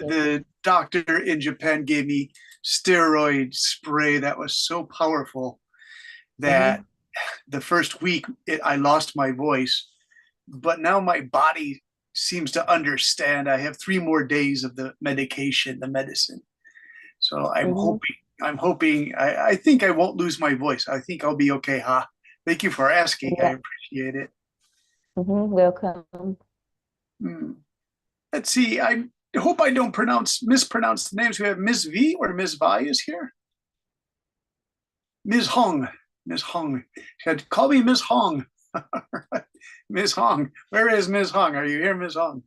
Yes. the doctor in Japan gave me steroid spray that was so powerful that Mm-hmm. the first week I lost my voice, but now my body seems to understand. I have 3 more days of the medication, the medicine. So Mm-hmm. I'm hoping, I think I won't lose my voice. I think I'll be okay, huh? Thank you for asking. I Yeah. appreciate it. Mm-hmm. Welcome. Hmm. Let's see. I hope I don't mispronounce the names. We have Ms. V or Ms. Vi is here. Ms. Hong. Ms. Hong. She said, call me Ms. Hong. Ms. Hong. Where is Ms. Hong? Are you here, Ms. Hong?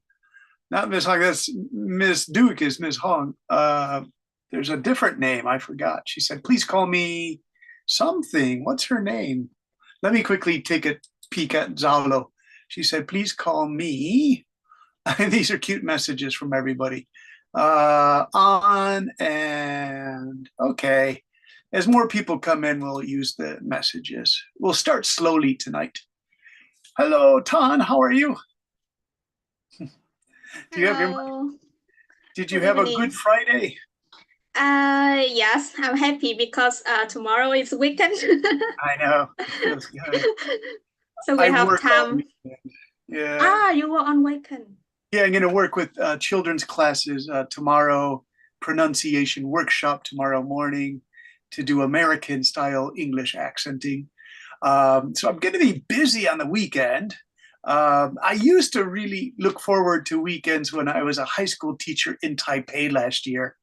Not Ms. Hong. That's Miss Duke is Ms. Hong. There's a different name. I forgot. She said, please call me something. What's her name? Let me quickly take a peek at Zalo. She said, please call me. These are cute messages from everybody. On and okay. As more people come in, we'll use the messages. We'll start slowly tonight. Hello, Tan. How are you? Do you have your? Hello, Did you good have a good evening. Friday? Yes, I'm happy because tomorrow is weekend. I know. It feels good. So we I have work all time. weekend. Yeah. You were on weekend. Yeah, I'm going to work with children's classes tomorrow, pronunciation workshop tomorrow morning to do American style English accenting. So I'm going to be busy on the weekend. I used to really look forward to weekends when I was a high school teacher in Taipei last year.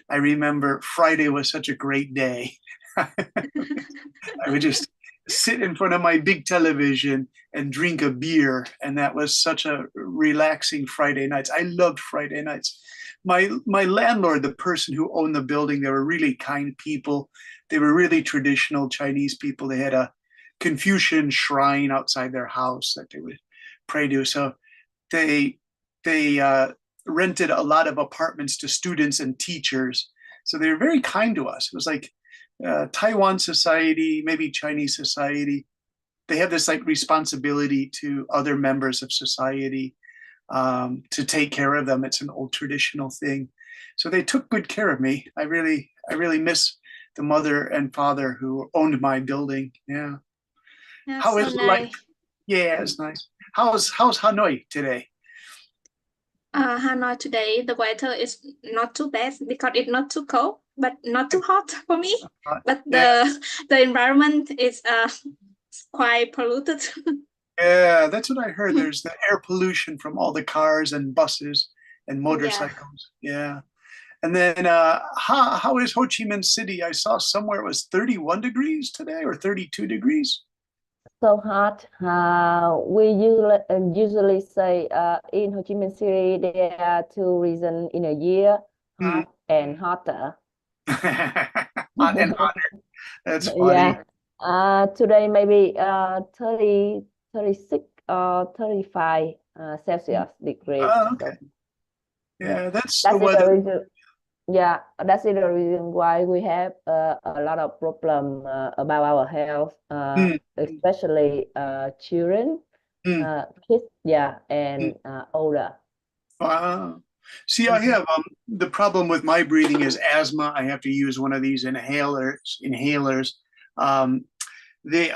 I remember Friday was such a great day. I would just sit in front of my big television and drink a beer, and that was such a relaxing Friday nights. I loved Friday nights. My landlord, the person who owned the building, they were really kind people. They were really traditional Chinese people. They had a Confucian shrine outside their house that they would pray to. So they they rented a lot of apartments to students and teachers. So they were very kind to us. It was like Taiwan society, maybe Chinese society. They have this like responsibility to other members of society to take care of them. It's an old traditional thing. So they took good care of me. I really miss the mother and father who owned my building. Yeah. That's How so is life? nice. Yeah, it's nice. How's Hanoi today? Hanoi today, the weather is not too bad because it's not too cold, but not too hot for me. But Yeah, the environment is quite polluted. yeah, that's what I heard. There's the air pollution from all the cars and buses and Yeah. motorcycles. Yeah. And then how is Ho Chi Minh City? I saw somewhere it was 31 degrees today or 32 degrees. So hot. We usually say in Ho Chi Minh City there are two reasons in a year, Mhm. hot and hotter. Hot and hotter. That's funny. Yeah. Today maybe 30, 36 or 35 Celsius degree. Oh, okay. So Yeah, that's the that's the weather. reason. Yeah, that's the reason why we have a lot of problem about our health, Mm, especially children, mm. kids, yeah, Mm. and older. Wow. See, I Mhm. have the problem with my breathing is asthma. I have to use one of these inhalers. Um, they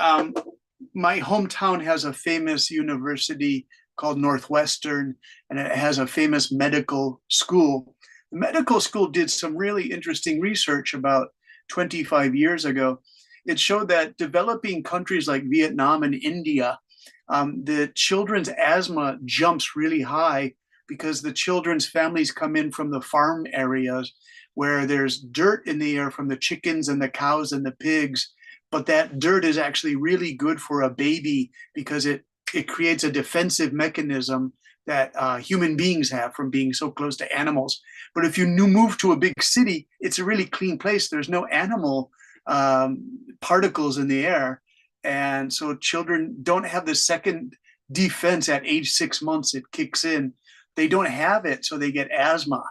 My hometown has a famous university called Northwestern, and it has a famous medical school. The medical school did some really interesting research about 25 years ago. It showed that developing countries like Vietnam and India, the children's asthma jumps really high because the children's families come in from the farm areas where there's dirt in the air from the chickens and the cows and the pigs, but that dirt is actually really good for a baby because it creates a defensive mechanism that human beings have from being so close to animals. But if you move to a big city, it's a really clean place. There's no animal particles in the air, and so children don't have the second defense at age 6 months. It kicks in. They don't have it, so they get asthma.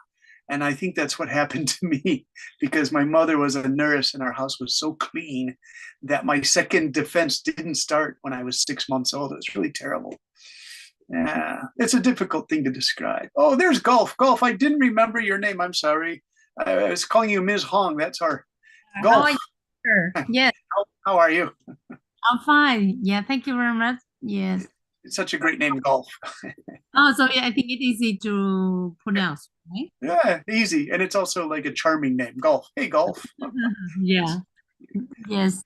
And I think that's what happened to me because my mother was a nurse and our house was so clean that my second defense didn't start when I was 6 months old. It was really terrible. Yeah, it's a difficult thing to describe. Oh, there's Golf. Golf, I didn't remember your name. I'm sorry. I was calling you Ms. Hong. That's our How Golf. are you? Sir? Yes, How are you? I'm fine. Yeah, thank you very much. Yes. It's such a great name, Golf. Oh, so yeah, I think it's easy to pronounce, right? Yeah, easy. And it's also like a charming name, Golf. Hey, Golf. Yeah. Yes.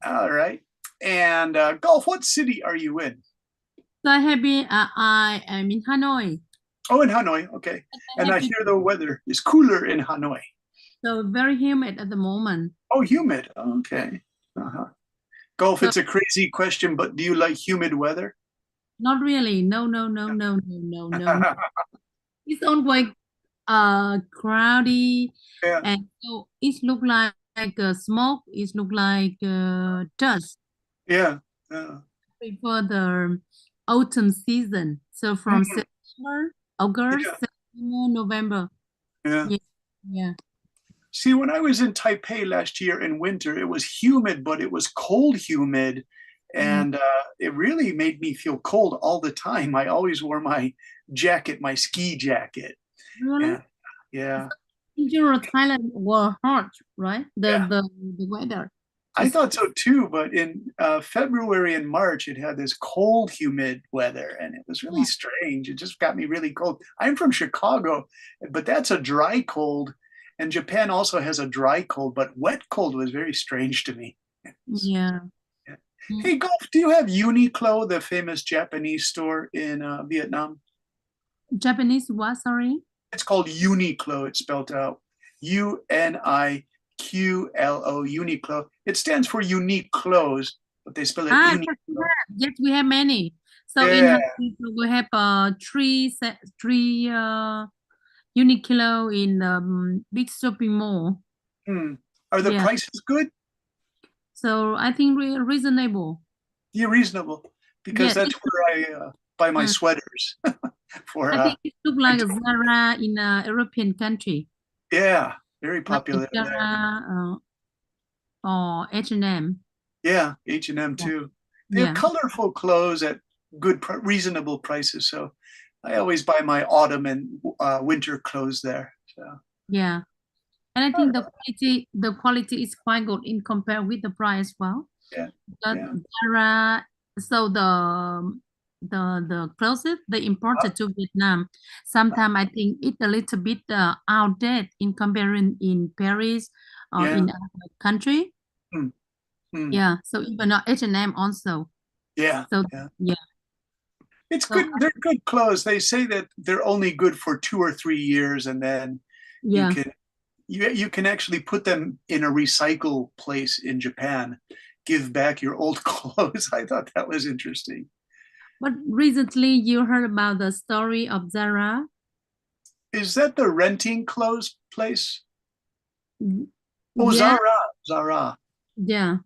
All right. And Golf, what city are you in? So I am in Hanoi. Oh, in Hanoi. Okay. And I hear the weather is cooler in Hanoi. So very humid at the moment. Oh, humid. Okay. Uh-huh. Golf, So it's a crazy question, but do you like humid weather? not really. No, no, no, no, no, no, no. It's always cloudy, Yeah. and so it look like smoke. It look like dust. Yeah. Prefer the autumn season. So from Mhm. September, August, Yeah. September, November. Yeah. Yeah, yeah. See, when I was in Taipei last year in winter, it was humid, but it was cold humid. And it really made me feel cold all the time. I always wore my jacket, my ski jacket. Really? And yeah. In general, Thailand were hot, right? Yeah. The weather. I thought so too, but in February and March, it had this cold, humid weather, and it was really strange. It just got me really cold. I'm from Chicago, but that's a dry cold, and Japan also has a dry cold, but wet cold was very strange to me. Yeah. Yeah. Mm. Hey, Golf, do you have Uniqlo, the famous Japanese store in Vietnam? Japanese what, sorry? It's called Uniqlo. It's spelled out Uniqlo, Uniqlo. It stands for unique clothes, but they spell it Yes, Uniqlo. yes, we have many. So in Yeah. Hanoi, we have three Uniqlo in big shopping mall. Are the Yeah. prices good? So I think reasonable. Yeah, reasonable. Because Yes, that's where I buy my sweaters for I think it look like a winter. Zara in a European country, Yeah, very like popular there. Zara or H&M. Yeah, H&M too. They have Yeah, colorful clothes at good, reasonable prices. So I always buy my autumn and winter clothes there. So yeah. And I think the quality is quite good in compare with the price as well. yeah, But yeah. Zara, so the clothes they imported to Vietnam, sometimes I think it's a little bit outdated in comparison in Paris or Yeah. in other country. Mm, mm. Yeah, so even H&M also. Yeah, So yeah. yeah. It's So good. They're good clothes. They say that they're only good for 2 or 3 years, and then you yeah. can you can actually put them in a recycle place in Japan, give back your old clothes. I thought that was interesting. But recently you heard about the story of Zara? Is that the renting clothes place? Oh, Yeah, Zara. yeah.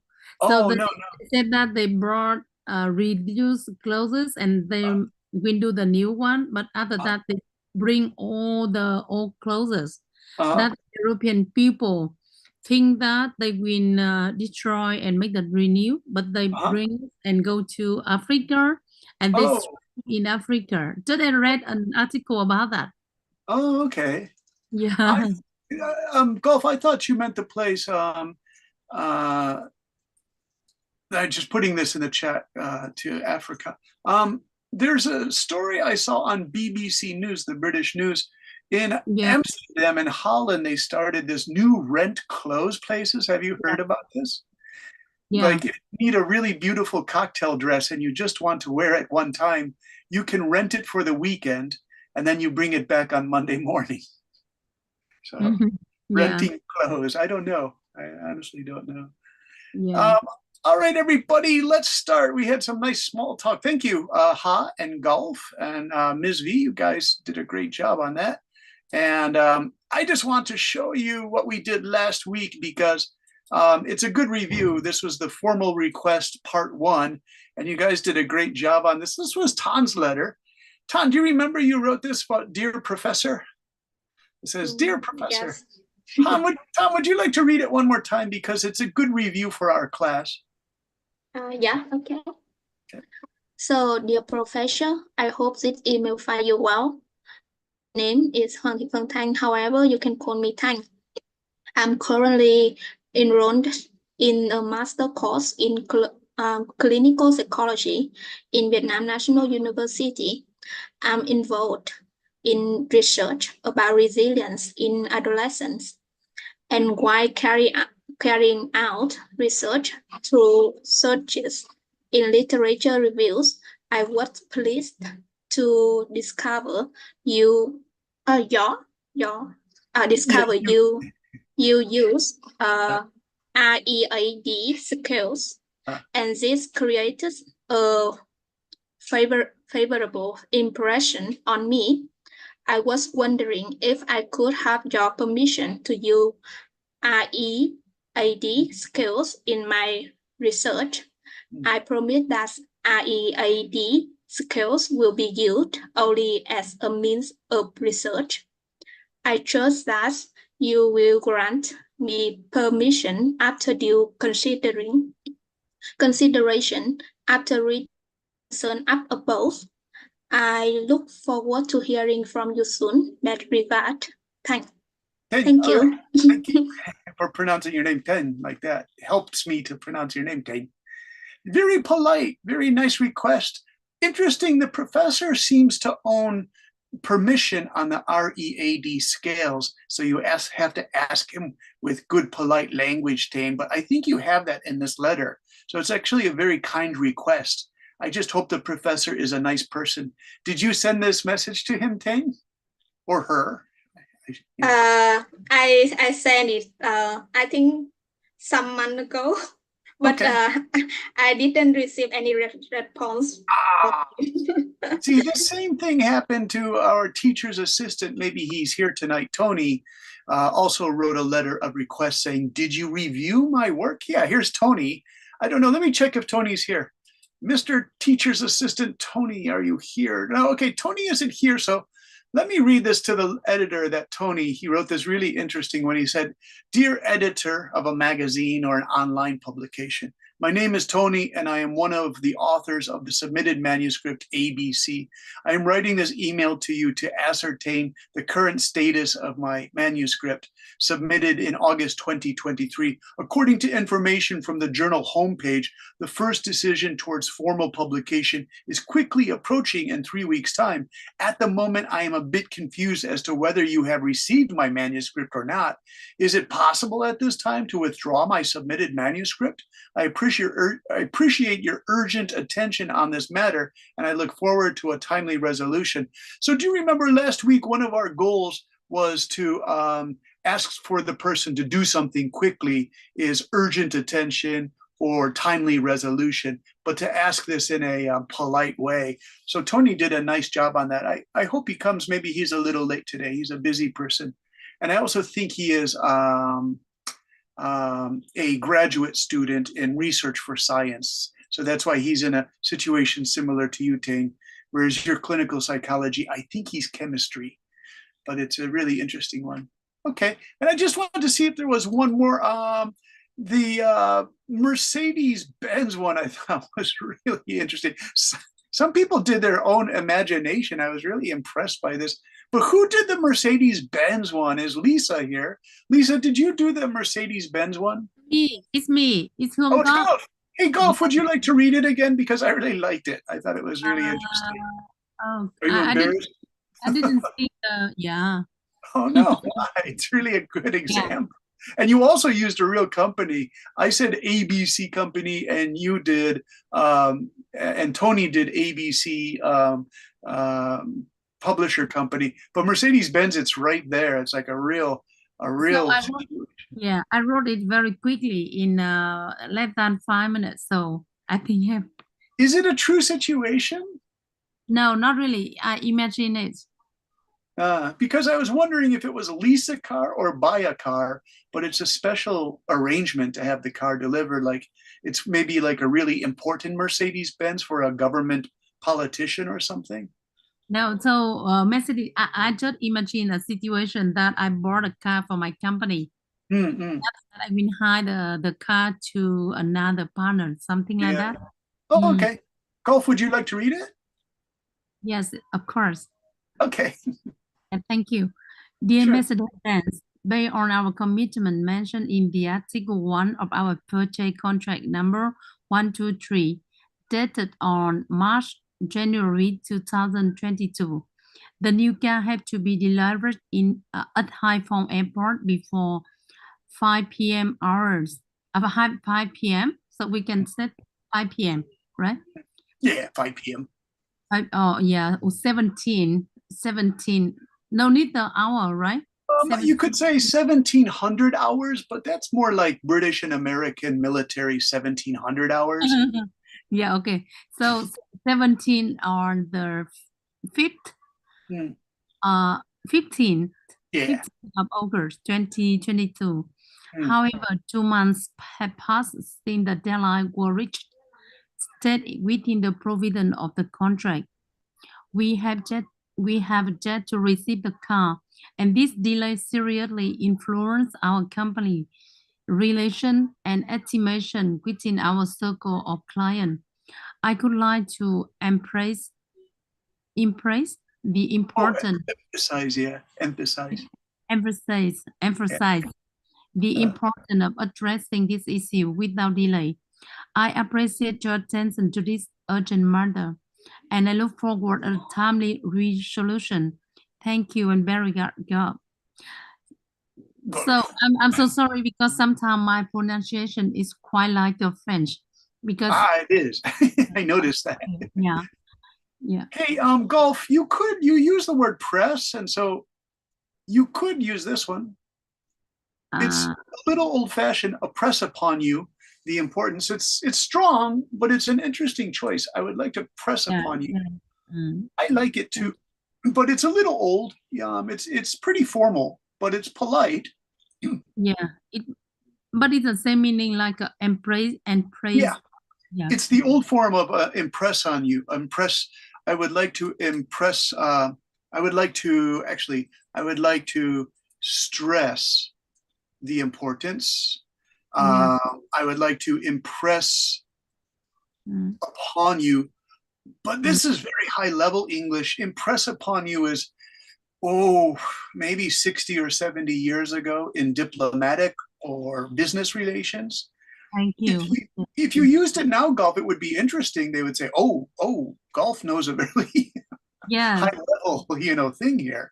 Oh, So no. they said that they brought reduced clothes and they will do the new one, but after that they bring all the old clothes. That European people think that they will destroy and make the renew, but they bring and go to Africa and they in Africa. Just I read an article about that. Oh, okay. Yeah. Golf, I thought you meant the place. I'm just putting this in the chat to Africa. There's a story I saw on BBC News, the British News. In Amsterdam and Holland, they started this new rent clothes places. Have you heard about this? Yeah. Like if you need a really beautiful cocktail dress and you just want to wear it one time, you can rent it for the weekend and then you bring it back on Monday morning. So renting clothes, I don't know. I honestly don't know. Yeah. All right, everybody, let's start. We had some nice small talk. Thank you, Ha and Golf and Ms. V. You guys did a great job on that. And I just want to show you what we did last week because it's a good review. This was the formal request part 1, and you guys did a great job on this. This was Tan's letter. Tan, do you remember you wrote this about Dear Professor? It says, Dear Professor. Yes. Tom, would you like to read it one more time because it's a good review for our class? Yeah, okay. So, dear professor, I hope this email finds you well. Name is Hoàng Thị Phương Thanh. However, you can call me Thanh. I'm currently enrolled in a master course in clinical psychology in Vietnam National University. I'm involved in research about resilience in adolescents. And while carrying out research through searches in literature reviews, I was pleased to discover you use READ skills, and this created a favorable impression on me. I was wondering if I could have your permission to use READ skills in my research. I promise that READ skills will be used only as a means of research. I trust that you will grant me permission after due consideration after reading up above. I look forward to hearing from you soon. That regard. Thank you. Right. Thank you for pronouncing your name Ten like that. It helps me to pronounce your name Ten. Very polite, very nice request. Interesting, the professor seems to own permission on the READ scales, so you have to ask him with good polite language, Tane, but I think you have that in this letter. So it's actually a very kind request. I just hope the professor is a nice person. Did you send this message to him, Tane? Or her? I sent it I think some months ago, but okay. I didn't receive any response. See, the same thing happened to our teacher's assistant. Maybe he's here tonight. Tony also wrote a letter of request saying, did you review my work? Yeah, here's Tony. I don't know. Let me check if Tony's here. Mr. Teacher's Assistant Tony, are you here? No, okay, Tony isn't here. So let me read this to the editor that Tony, he wrote this really interesting when he said, dear editor of a magazine or an online publication, my name is Tony, and I am one of the authors of the submitted manuscript ABC. I am writing this email to you to ascertain the current status of my manuscript submitted in August 2023. According to information from the journal homepage, the first decision towards formal publication is quickly approaching in 3 weeks' time. At the moment, I am a bit confused as to whether you have received my manuscript or not. Is it possible at this time to withdraw my submitted manuscript? I appreciate your urgent attention on this matter, and I look forward to a timely resolution. So do you remember last week, one of our goals was to ask for the person to do something quickly is urgent attention or timely resolution, but to ask this in a polite way. So Tony did a nice job on that. I hope he comes. Maybe he's a little late today. He's a busy person. And I also think he is a graduate student in research for science. So that's why he's in a situation similar to you, Tane, whereas your clinical psychology, I think he's chemistry, but it's a really interesting one. Okay, and I just wanted to see if there was one more. The Mercedes-Benz one I thought was really interesting. Some people did their own imagination. I was really impressed by this. But who did the Mercedes-Benz one? Is Lisa here? Lisa, did you do the Mercedes-Benz one? Me, it's me. It's Oh, it's Golf. Hey, Golf, would you like to read it again? Because I really liked it. I thought it was really interesting. Oh, Are you embarrassed? I didn't see the, yeah. Oh, no. It's really a good example. And you also used a real company. I said ABC company, and you did, and Tony did ABC publisher company. But Mercedes-Benz, it's right there. It's like a real situation. Yeah, I wrote it very quickly in less than 5 minutes. So I think. Is it a true situation? No, not really. I imagine it. Because I was wondering if it was lease a car or buy a car, but it's a special arrangement to have the car delivered. Like it's maybe like a really important Mercedes-Benz for a government politician or something. No, so Mercedes, I just imagine a situation that I bought a car for my company. Mm-hmm. I will hire the car to another partner, something like that. Oh, okay. Golf, would you like to read it? Yes, of course. Okay. And thank you. Dear Sure. Mercedes-Benz, based on our commitment mentioned in the Article 1 of our purchase contract number 123, dated on January 2022, the new car have to be delivered at Haiphong Airport before 5 p.m. hours. About 5 p.m. So we can set 5 p.m. right? Yeah, 5 p.m. Oh yeah, 17. No need the hour, right? You could say 1700 hours, but that's more like British and American military 1700 hours. Yeah, okay. So 17 on the 5th, Hmm. 15th, Yeah. 15th of August 2022. Hmm. However, 2 months have passed since the deadline was reached, stayed within the provision of the contract. We have yet to receive the car, and this delay seriously influenced our company relation and estimation within our circle of clients. I could like to embrace the important Emphasize, yeah, emphasize. emphasize the importance of addressing this issue without delay. I appreciate your attention to this urgent matter, and I look forward to a timely resolution. Thank you and very good job. So I'm so sorry because sometimes my pronunciation is quite like your French because it is. I noticed that. yeah. Hey, Golf, you use the word press, and so you could use this one. It's a little old-fashioned, a press upon you, the importance. It's strong, but it's an interesting choice. I would like to press upon you. I like it too, but it's a little old. It's pretty formal, but it's polite. Yeah, but it's the same meaning like embrace and praise. Yeah, it's the old form of impress on you. Impress. I would like to impress. I would like to stress the importance. I would like to impress upon you, but this is very high level English. Impress upon you is, maybe 60 or 70 years ago in diplomatic or business relations. Thank you. If you used it now, Golf, it would be interesting. They would say, oh, Golf knows a really high level, thing here.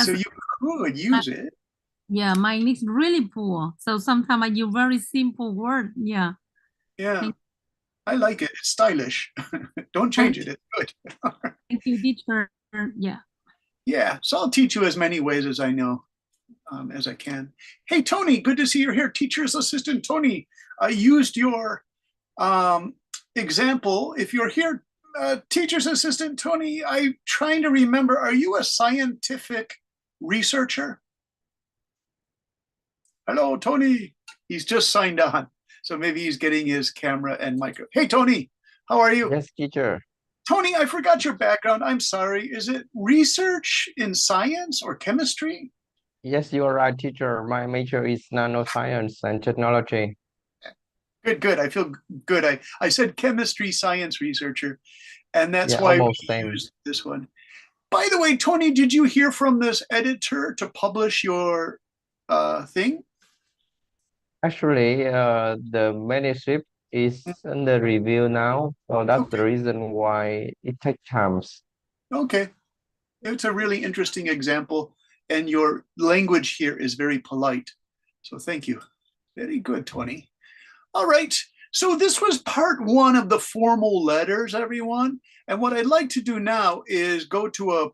So you could use it. Yeah, my English is really poor. So sometimes I use very simple word. Yeah. Yeah. I like it. It's stylish. Don't change it. It's good. Thank you, teacher. Yeah. Yeah. So I'll teach you as many ways as I know, as I can. Hey, Tony, good to see you're here. Teacher's assistant, Tony. I used your example. If you're here, teacher's assistant, Tony, I'm trying to remember, are you a scientific researcher? Hello, Tony. He's just signed on. So maybe he's getting his camera and micro. Hey, Tony, how are you? Yes, teacher. Tony, I forgot your background. I'm sorry. Is it research in science or chemistry? Yes, you are right, teacher. My major is nanoscience and technology. Good. I feel good. I said chemistry science researcher, and that's why we used this one. By the way, Tony, did you hear from this editor to publish your thing? Actually, the manuscript is under review now, so that's the reason why it takes time. Okay. It's a really interesting example, and your language here is very polite. So thank you. Very good, Tony. All right. So this was part one of the formal letters, everyone. And what I'd like to do now is go to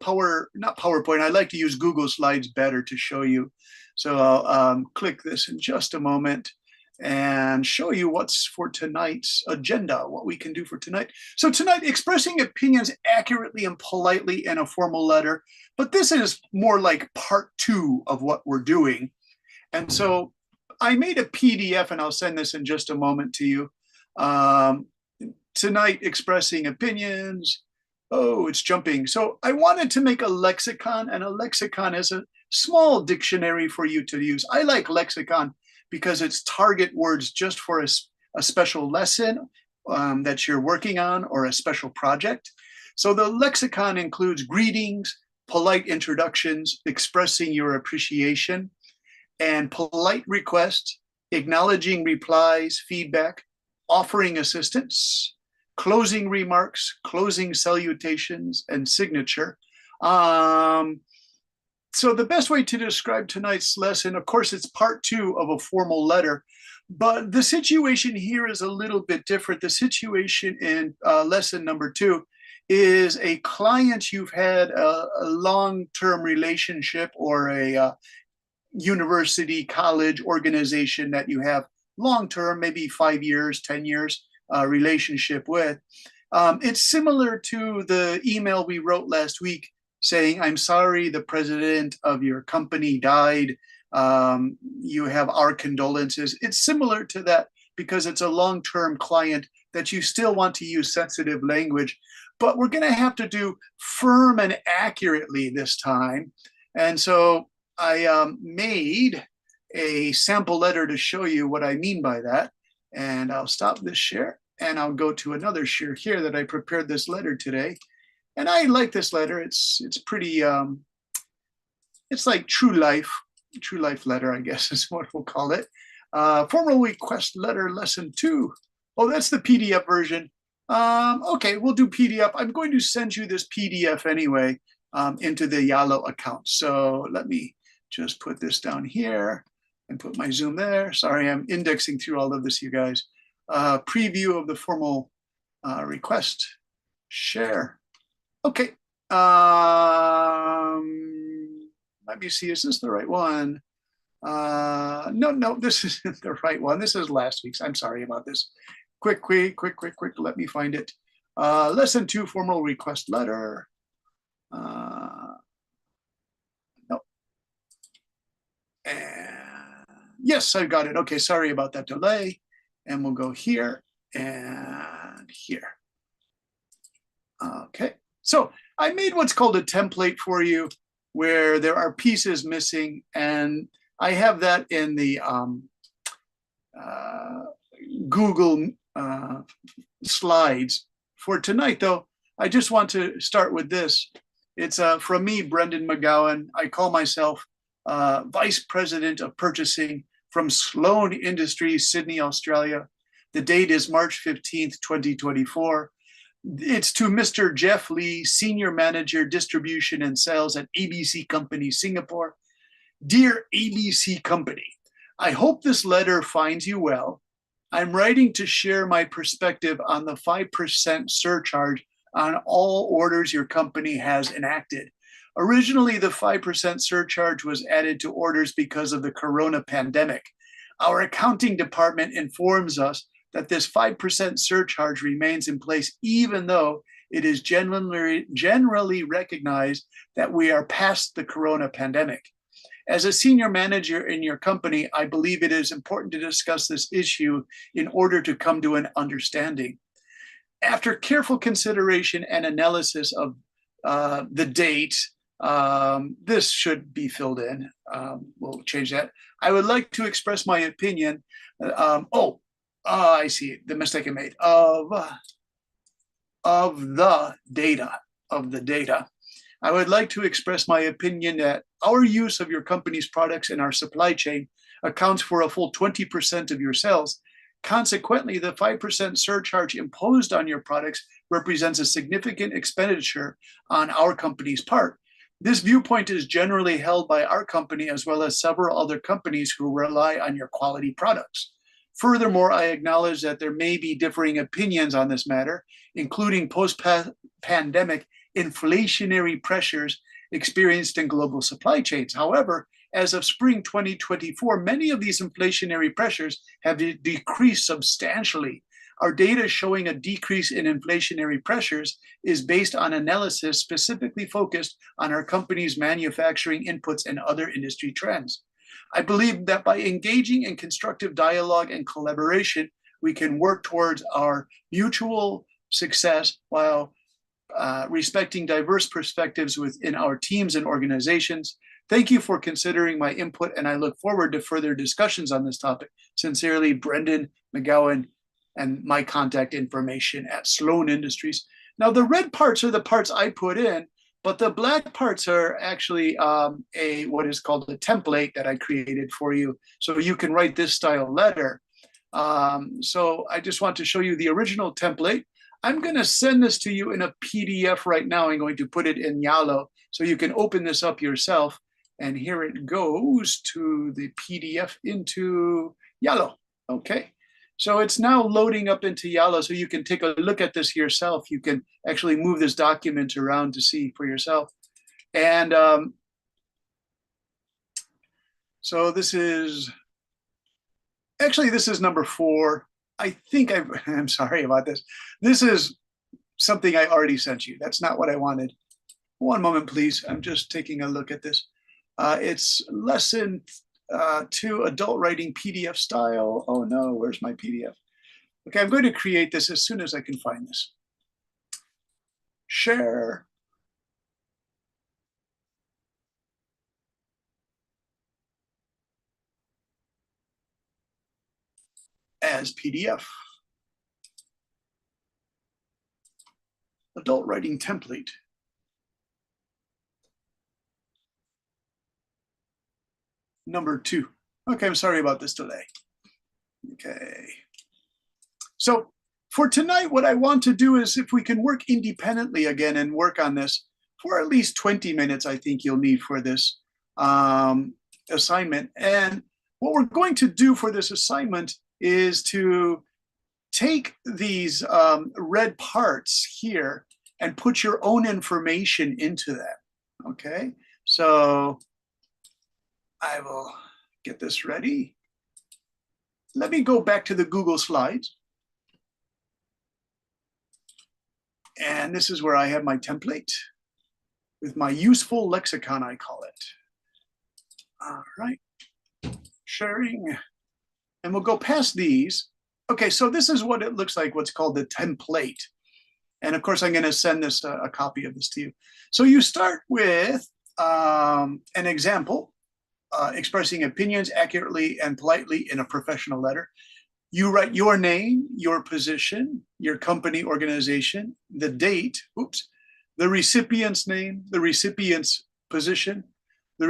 not PowerPoint. I like to use Google Slides better to show you. So I'll click this in just a moment and show you what's for tonight's agenda, what we can do for tonight. So tonight, expressing opinions accurately and politely in a formal letter. But this is more like part two of what we're doing. And so I made a PDF, and I'll send this in just a moment to you. Tonight, expressing opinions. Oh, it's jumping. So I wanted to make a lexicon, and a lexicon is a small dictionary for you to use. I like lexicon because it's target words just for a special lesson that you're working on or a special project. So the lexicon includes greetings, polite introductions, expressing your appreciation, and polite requests, acknowledging replies, feedback, offering assistance, closing remarks, closing salutations, and signature. So the best way to describe tonight's lesson, of course, it's part 2 of a formal letter, but the situation here is a little bit different. The situation in lesson number 2 is a client you've had a long-term relationship, or a university, college, organization that you have long-term, maybe 5 years, 10 years relationship with. It's similar to the email we wrote last week saying, I'm sorry, the president of your company died. You have our condolences. It's similar to that because it's a long-term client that you still want to use sensitive language, but we're going to have to do firm and accurately this time. And so I made a sample letter to show you what I mean by that. And I'll stop this share and I'll go to another share here that I prepared this letter today. And I like this letter. It's pretty, it's like true life letter, I guess is what we'll call it. Formal request letter lesson 2. Oh, that's the PDF version. Okay, we'll do PDF. I'm going to send you this PDF anyway into the Yalo account. So let me just put this down here and put my Zoom there. Sorry, I'm indexing through all of this, you guys. Preview of the formal request. Share. Okay. Let me see, is this the right one? No, this isn't the right one. This is last week's. I'm sorry about this. Quick. Let me find it. Lesson 2, formal request letter. No. And yes, I've got it. Okay, sorry about that delay. And we'll go here and here. Okay, so I made what's called a template for you where there are pieces missing, and I have that in the Google slides. For tonight, though, I just want to start with this. It's from me, Brendan McGowan. I call myself Vice President of Purchasing from Sloan Industries, Sydney, Australia. The date is March 15th, 2024. It's to Mr. Jeff Lee, Senior Manager, Distribution and Sales at ABC Company, Singapore. Dear ABC Company, I hope this letter finds you well. I'm writing to share my perspective on the 5% surcharge on all orders your company has enacted. Originally, the 5% surcharge was added to orders because of the corona pandemic. Our accounting department informs us that this 5% surcharge remains in place even though it is generally recognized that we are past the corona pandemic. As a senior manager in your company, I believe it is important to discuss this issue in order to come to an understanding. After careful consideration and analysis of the date, this should be filled in. We'll change that. I would like to express my opinion. I see the mistake I made of the data. I would like to express my opinion that our use of your company's products in our supply chain accounts for a full 20% of your sales. Consequently, the 5% surcharge imposed on your products represents a significant expenditure on our company's part. This viewpoint is generally held by our company as well as several other companies who rely on your quality products. Furthermore, I acknowledge that there may be differing opinions on this matter, including post-pandemic inflationary pressures experienced in global supply chains. However, as of spring 2024, many of these inflationary pressures have decreased substantially. Our data showing a decrease in inflationary pressures is based on analysis specifically focused on our company's manufacturing inputs and other industry trends. I believe that by engaging in constructive dialogue and collaboration, we can work towards our mutual success while respecting diverse perspectives within our teams and organizations. Thank you for considering my input, and I look forward to further discussions on this topic. Sincerely, Brendan McGowan, and my contact information at Sloan Industries. Now, the red parts are the parts I put in, but the black parts are actually what is called a template that I created for you. So you can write this style letter. So I just want to show you the original template. I'm going to send this to you in a PDF right now. I'm going to put it in Yalo so you can open this up yourself. And here it goes to the PDF into Yalo. Okay. So it's now loading up into Yalo, so you can take a look at this yourself. You can actually move this document around to see for yourself. And so this is number 4. I think I'm sorry about this. This is something I already sent you. That's not what I wanted. One moment, please. I'm just taking a look at this. It's lesson 2, adult writing PDF style. Oh no, where's my PDF? Okay, I'm going to create this as soon as I can find this. Share. As PDF. Adult writing template. Number 2. Okay, I'm sorry about this delay. Okay. So for tonight, what I want to do is if we can work independently again and work on this for at least 20 minutes, I think you'll need for this assignment. And what we're going to do for this assignment is to take these red parts here and put your own information into them. Okay, so I will get this ready. Let me go back to the Google Slides. And this is where I have my template with my useful lexicon, I call it. All right, sharing. And we'll go past these. Okay, so this is what it looks like, what's called the template. And of course, I'm going to send this a copy of this to you. So you start with an example, expressing opinions accurately and politely in a professional letter. You write your name, your position, your company organization, the date, the recipient's name, the recipient's position, the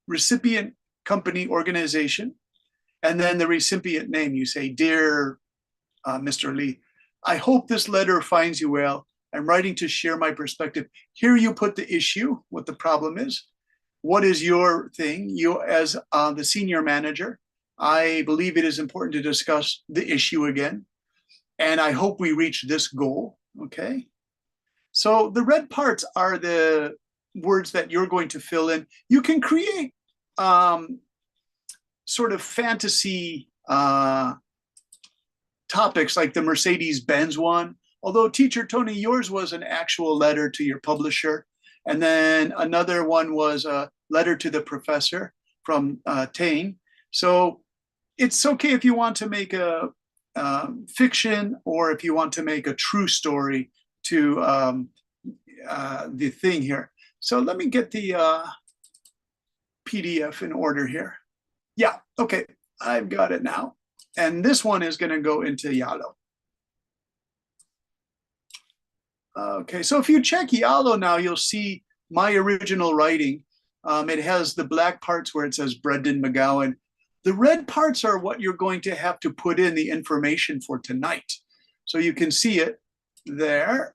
recipient company organization, and then the recipient name. You say, Dear Mr. Lee, I hope this letter finds you well. I'm writing to share my perspective. Here you put the issue, what the problem is. What is your thing? You as the senior manager, I believe it is important to discuss the issue again. And I hope we reach this goal, okay? So the red parts are the words that you're going to fill in. You can create sort of fantasy topics like the Mercedes-Benz one. Although Teacher Tony, yours was an actual letter to your publisher. And then another one was a letter to the professor from Tane. So it's okay if you want to make a fiction or if you want to make a true story to the thing here. So let me get the PDF in order here. Yeah, okay, I've got it now. And this one is going to go into Yalo. Okay, so if you check Yalo now, you'll see my original writing. It has the black parts where it says Brendan McGowan. The red parts are what you're going to have to put in the information for tonight. So you can see it there,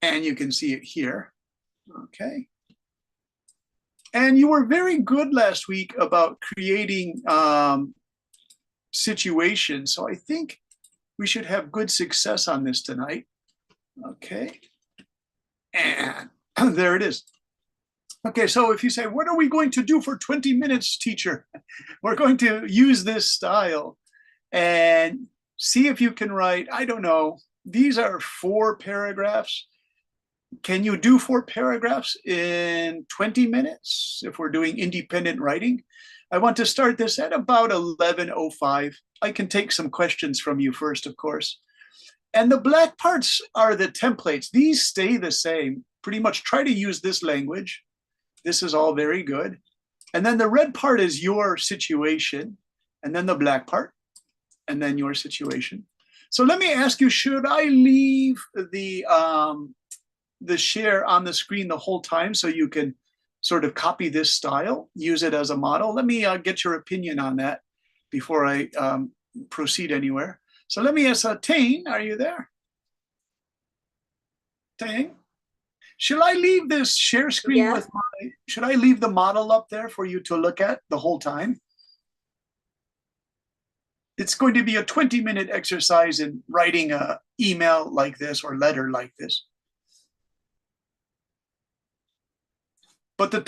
and you can see it here. Okay. And you were very good last week about creating situations. So I think we should have good success on this tonight. Okay. And there it is. Okay, so if you say, what are we going to do for 20 minutes, teacher? We're going to use this style and see if you can write, I don't know, these are 4 paragraphs. Can you do 4 paragraphs in 20 minutes if we're doing independent writing? I want to start this at about 11:05. I can take some questions from you first, of course. And the black parts are the templates. These stay the same. Pretty much try to use this language. This is all very good. And then the red part is your situation, and then the black part, and then your situation. So let me ask you, should I leave the share on the screen the whole time so you can sort of copy this style, use it as a model? Let me get your opinion on that before I proceed anywhere. So let me ask Tane, are you there? Tane? Should I leave this share screen with should I leave the model up there for you to look at the whole time? It's going to be a 20-minute exercise in writing an email like this or letter like this. But the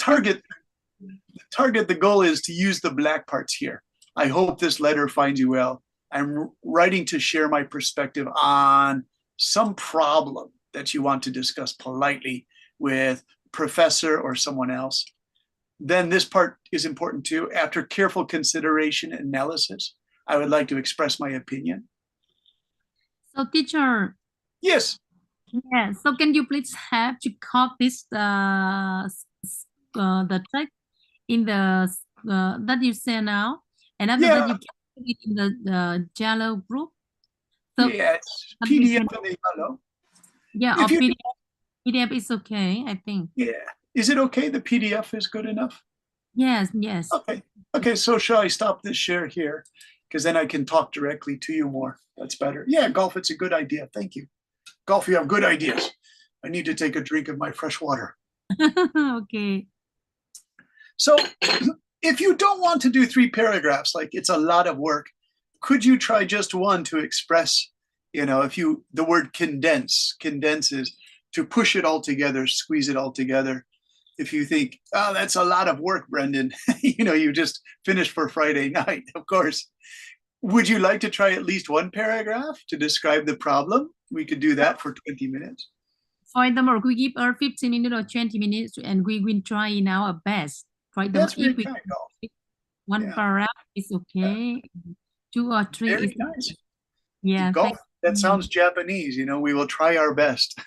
goal is to use the black parts here. I hope this letter finds you well. I'm writing to share my perspective on some problem that you want to discuss politely with professor or someone else. Then this part is important too. After careful consideration and analysis, I would like to express my opinion. So teacher. Yes. Yeah, so can you please have to copy this the text in the that you say now, and after that you can put it in the Jalo group. So yes, PDF in the yellow. Yeah, or PDF is okay, I think. Yeah, is it okay? The PDF is good enough. Yes, yes. Okay. So shall I stop this share here? Because then I can talk directly to you more. That's better. Yeah, Golf, it's a good idea. Thank you. Golf, you have good ideas. I need to take a drink of my fresh water. Okay. So if you don't want to do 3 paragraphs, like it's a lot of work, could you try just one to express, if the word condenses, to push it all together, squeeze it all together. If you think, oh, that's a lot of work, Brendan, you just finished for Friday night, of course. Would you like to try at least 1 paragraph to describe the problem? We could do that for 20 minutes. For example, we give her 15 minutes or 20 minutes, and we will try in our best. For example, that's very kind, Golf. 1 paragraph is okay. 2 or 3 very is nice. Yeah, Golf, that sounds Japanese. We will try our best.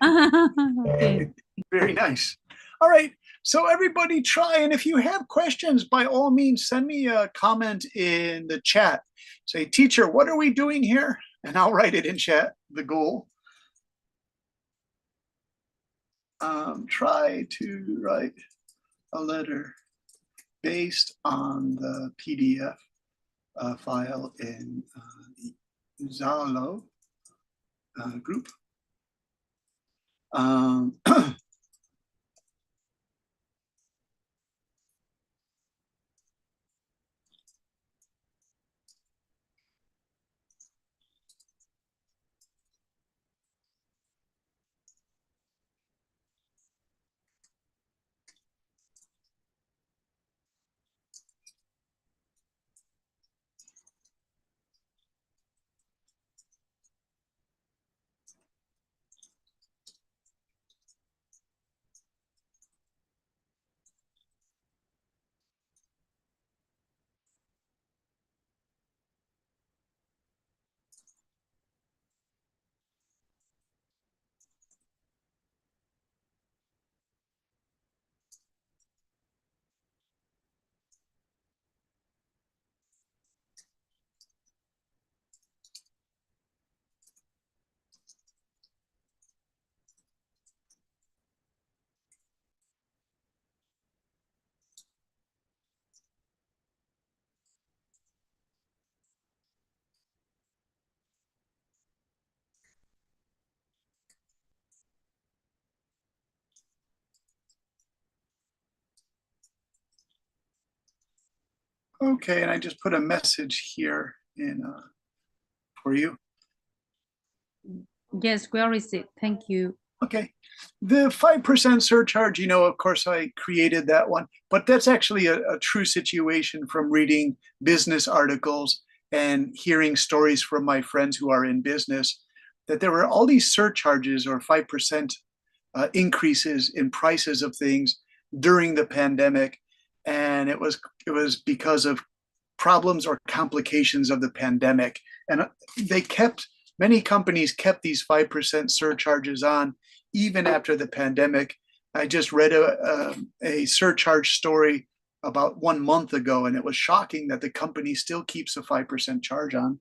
Okay. Very nice. All right. So everybody try. And if you have questions, by all means, send me a comment in the chat. Say, teacher, what are we doing here? And I'll write it in chat, the goal. Try to write a letter based on the PDF file in Zalo group. Okay, and I just put a message here in for you. Yes, well received. Thank you. Okay. The 5% surcharge, of course, I created that one, but that's actually a true situation from reading business articles and hearing stories from my friends who are in business, that there were all these surcharges or 5% increases in prices of things during the pandemic. And it was because of problems or complications of the pandemic. And many companies kept these 5% surcharges on even after the pandemic. I just read a surcharge story about 1 month ago, and it was shocking that the company still keeps a 5% charge on.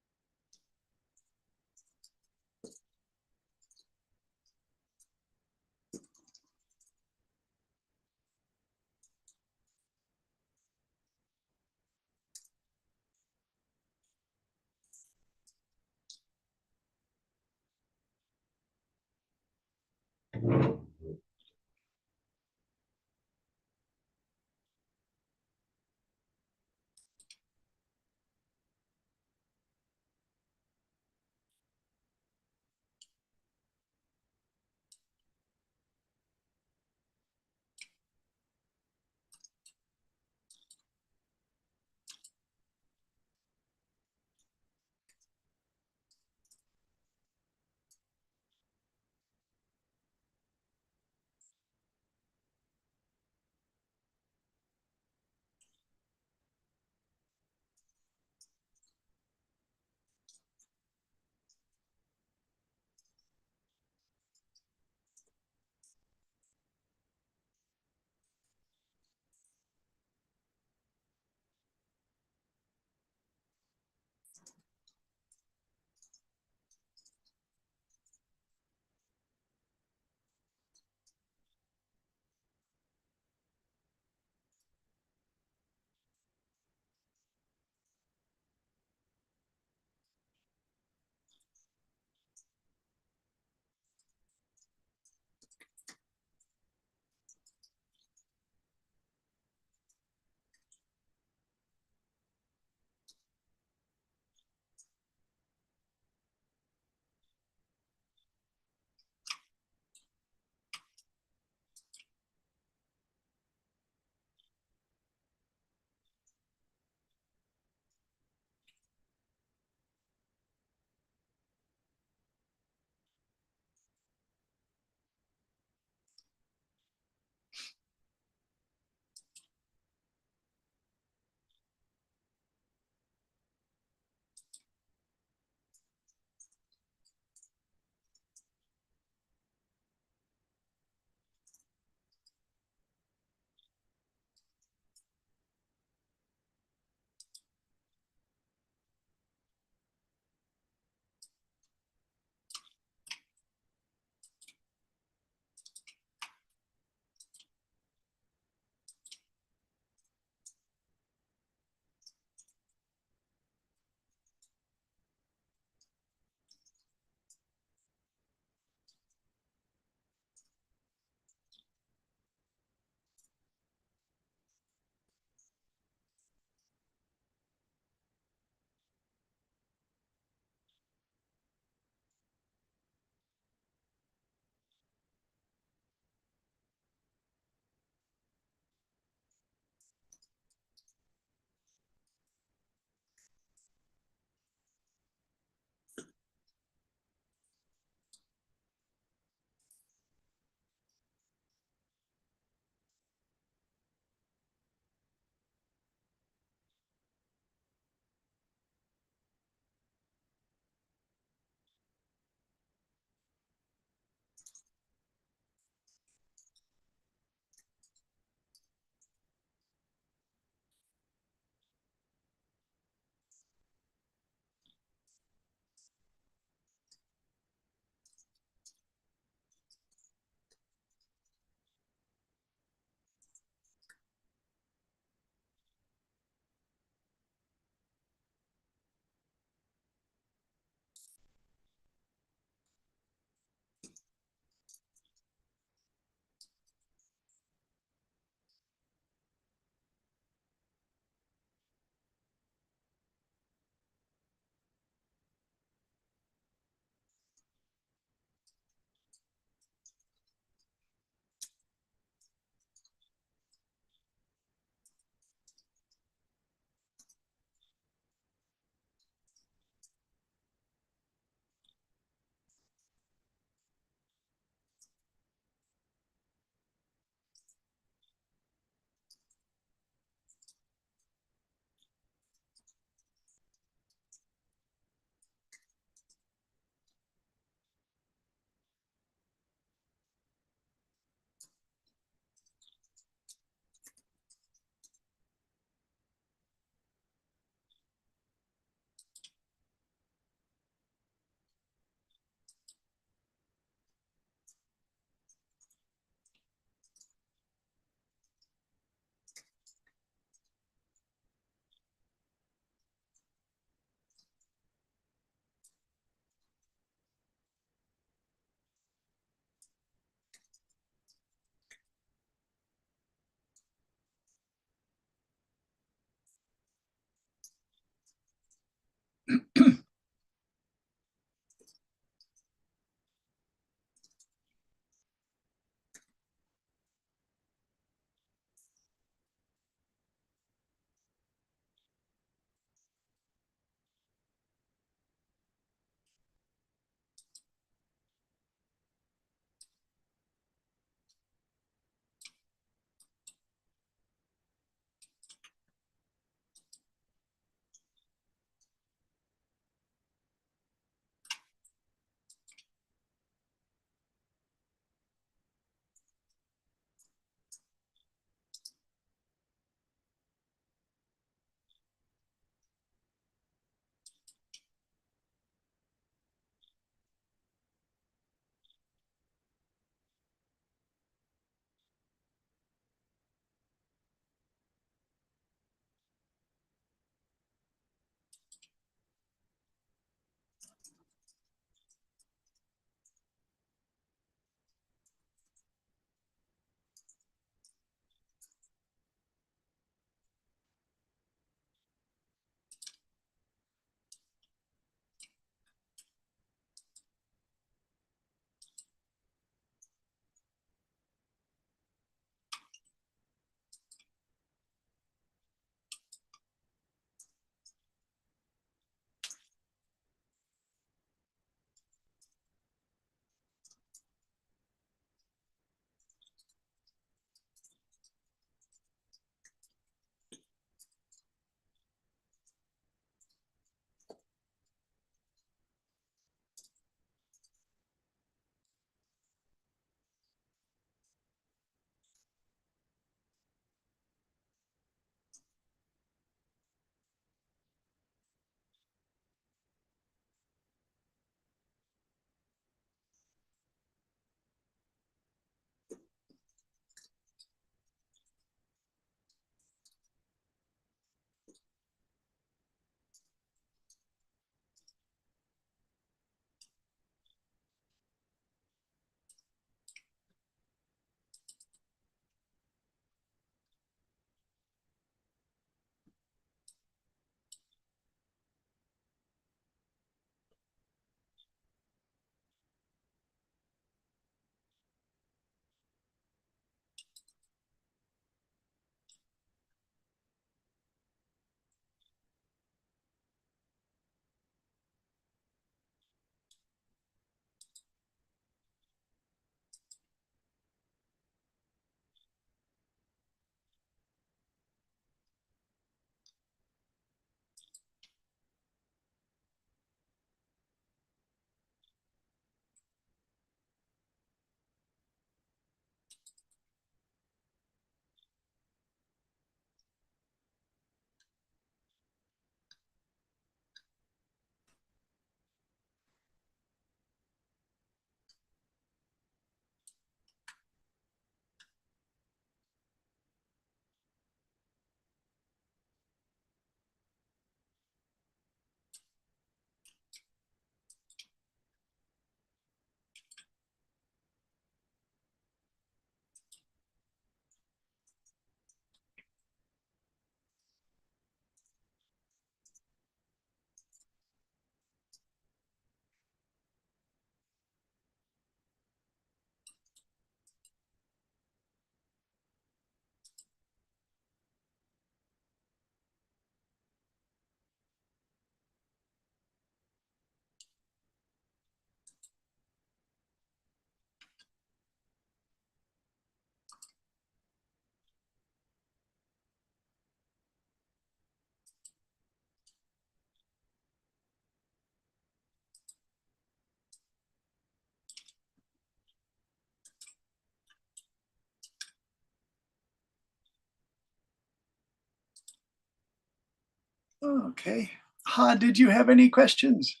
Okay. Ha, did you have any questions?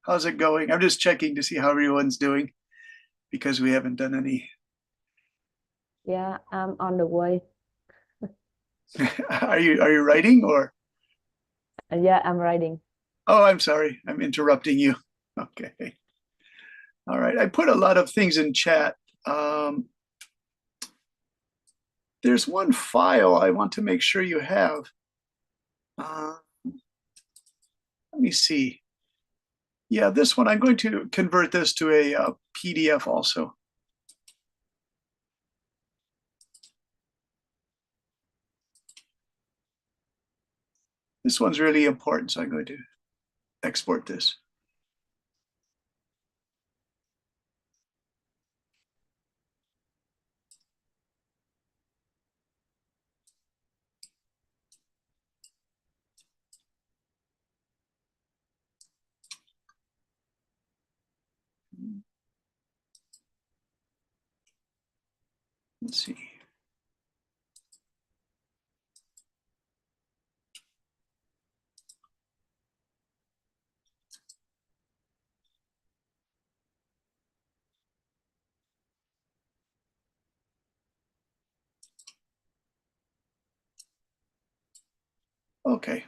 How's it going? I'm just checking to see how everyone's doing because we haven't done any. Yeah, I'm on the way. Are you writing or? Yeah, I'm writing. Oh, I'm sorry. I'm interrupting you. Okay. All right. I put a lot of things in chat. There's one file I want to make sure you have. Let me see. Yeah, this one, I'm going to convert this to a PDF also. This one's really important, so I'm going to export this. Let's see. Okay.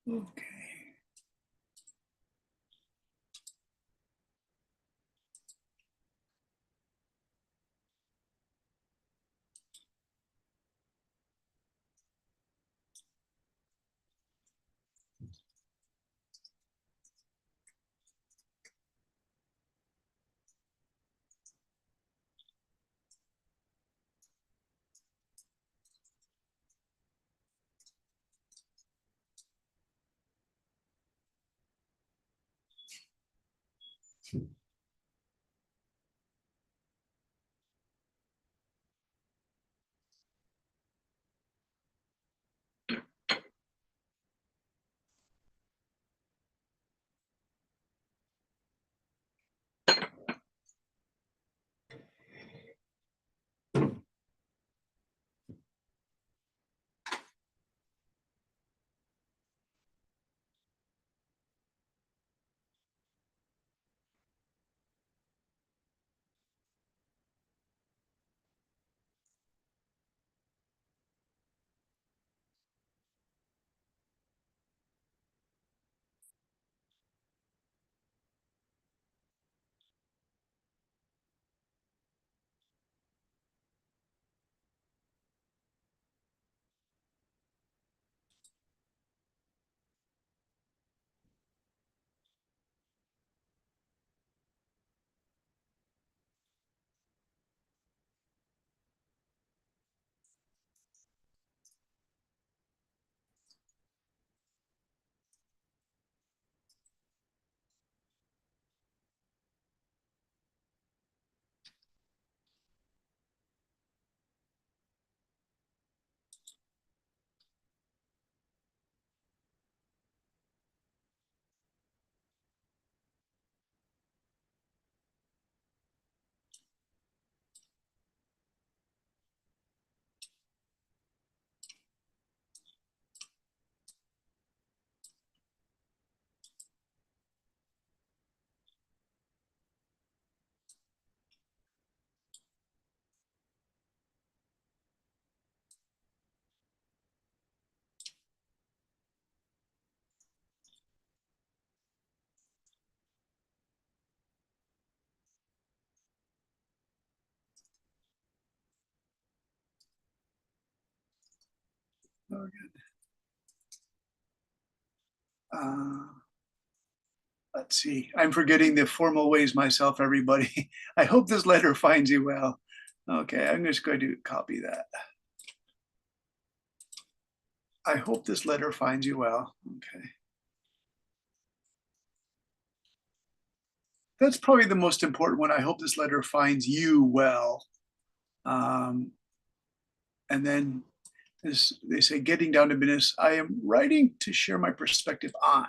Okay. Oh, good. Let's see. I'm forgetting the formal ways myself, everybody. I hope this letter finds you well. Okay, I'm just going to copy that. I hope this letter finds you well. Okay. That's probably the most important one. I hope this letter finds you well. And then this, they say, getting down to business, I am writing to share my perspective on.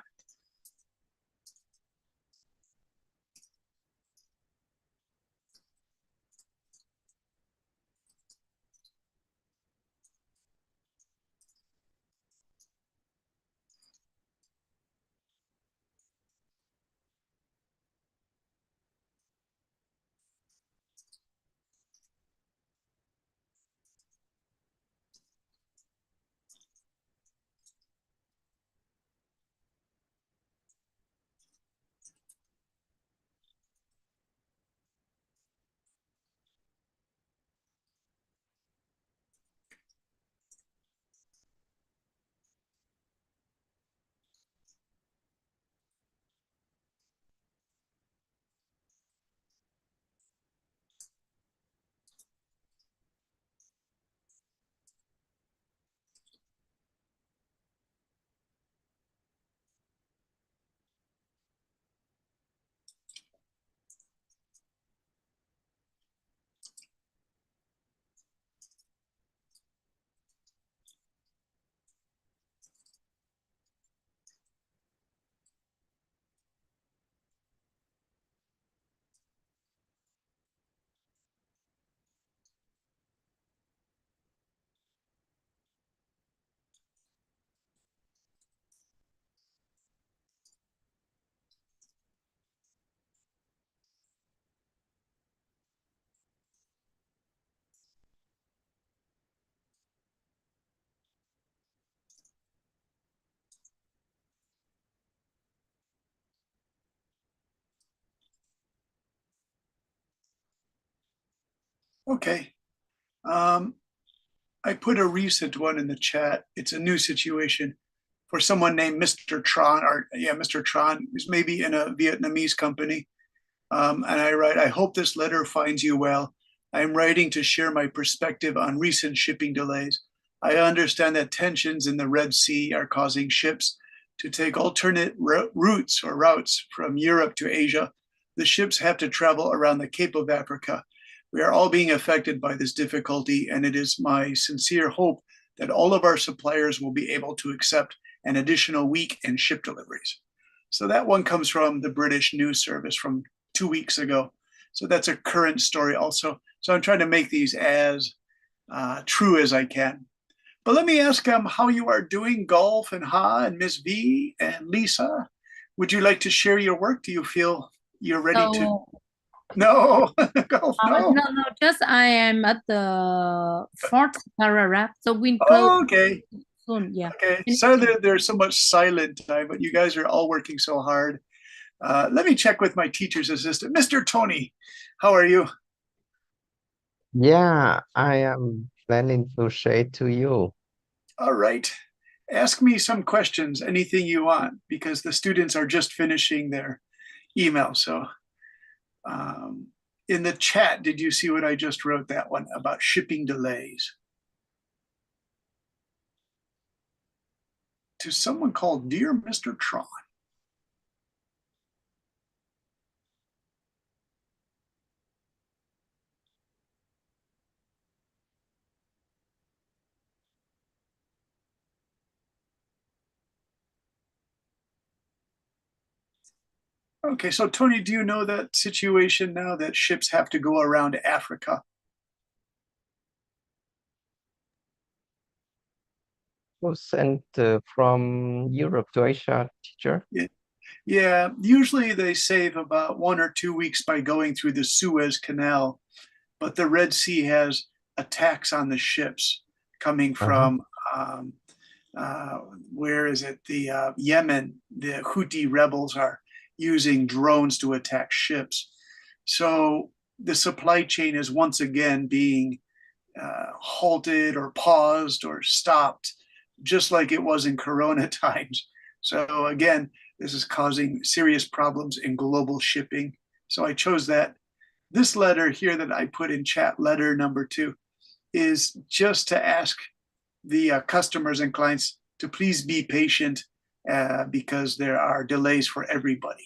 Okay. I put a recent one in the chat. It's a new situation for someone named Mr. Tron, or yeah, Mr. Tron, who's maybe in a Vietnamese company. And I write, I hope this letter finds you well. I am writing to share my perspective on recent shipping delays. I understand that tensions in the Red Sea are causing ships to take alternate routes from Europe to Asia. The ships have to travel around the Cape of Africa. We are all being affected by this difficulty, and it is my sincere hope that all of our suppliers will be able to accept an additional week in ship deliveries. So that one comes from the British News Service from 2 weeks ago. So that's a current story also. So I'm trying to make these as true as I can. But let me ask how you are doing, Golf and Ha and Miss V and Lisa. Would you like to share your work? Do you feel you're ready to? No, Golf, no. No, just I am at the fourth paragraph, so we close Okay. soon. Yeah. Okay. Sorry that there's so much silent time, but you guys are all working so hard. Let me check with my teacher's assistant. Mr. Tony, how are you? Yeah, I am planning to say to you. All right. Ask me some questions, anything you want, because the students are just finishing their email. So in the chat, did you see what I just wrote, that one about shipping delays? To someone called Dear Mr. Tron. Okay, so Tony, do you know that situation now that ships have to go around Africa? Who sent from Europe to Asia, teacher? Yeah, usually they save about 1 or 2 weeks by going through the Suez Canal, but the Red Sea has attacks on the ships coming from where is it? The Yemen. The Houthi rebels are using drones to attack ships. So the supply chain is once again being halted or paused or stopped just like it was in Corona times. So again, this is causing serious problems in global shipping. So I chose that. This letter here that I put in chat, letter number 2, is just to ask the customers and clients to please be patient because there are delays for everybody.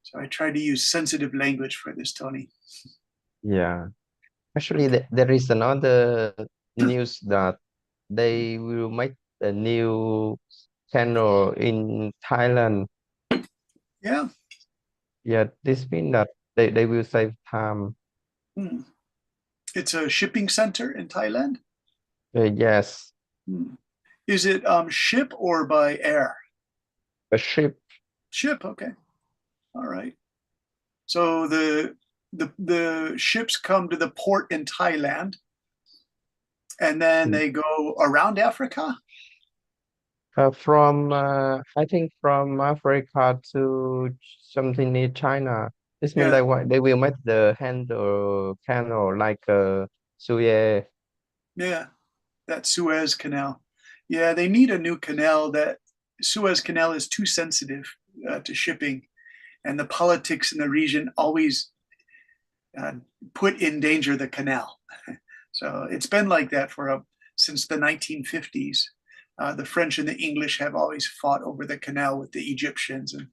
So I try to use sensitive language for this, Tony. Yeah. Actually, there is another news that they will make a new channel in Thailand. Yeah. Yeah, this means that they will save time. It's a shipping center in Thailand? Yes, Is it ship or by air? a ship. Ship, okay. All right. So the ships come to the port in Thailand and then they go around Africa? From I think from Africa to something near China. This means Yeah. they will make the handle canal like Suez. Yeah, that Suez Canal. Yeah, they need a new canal. That Suez Canal is too sensitive to shipping, and the politics in the region always put in danger the canal. So it's been like that since the 1950s. The French and the English have always fought over the canal with the Egyptians, and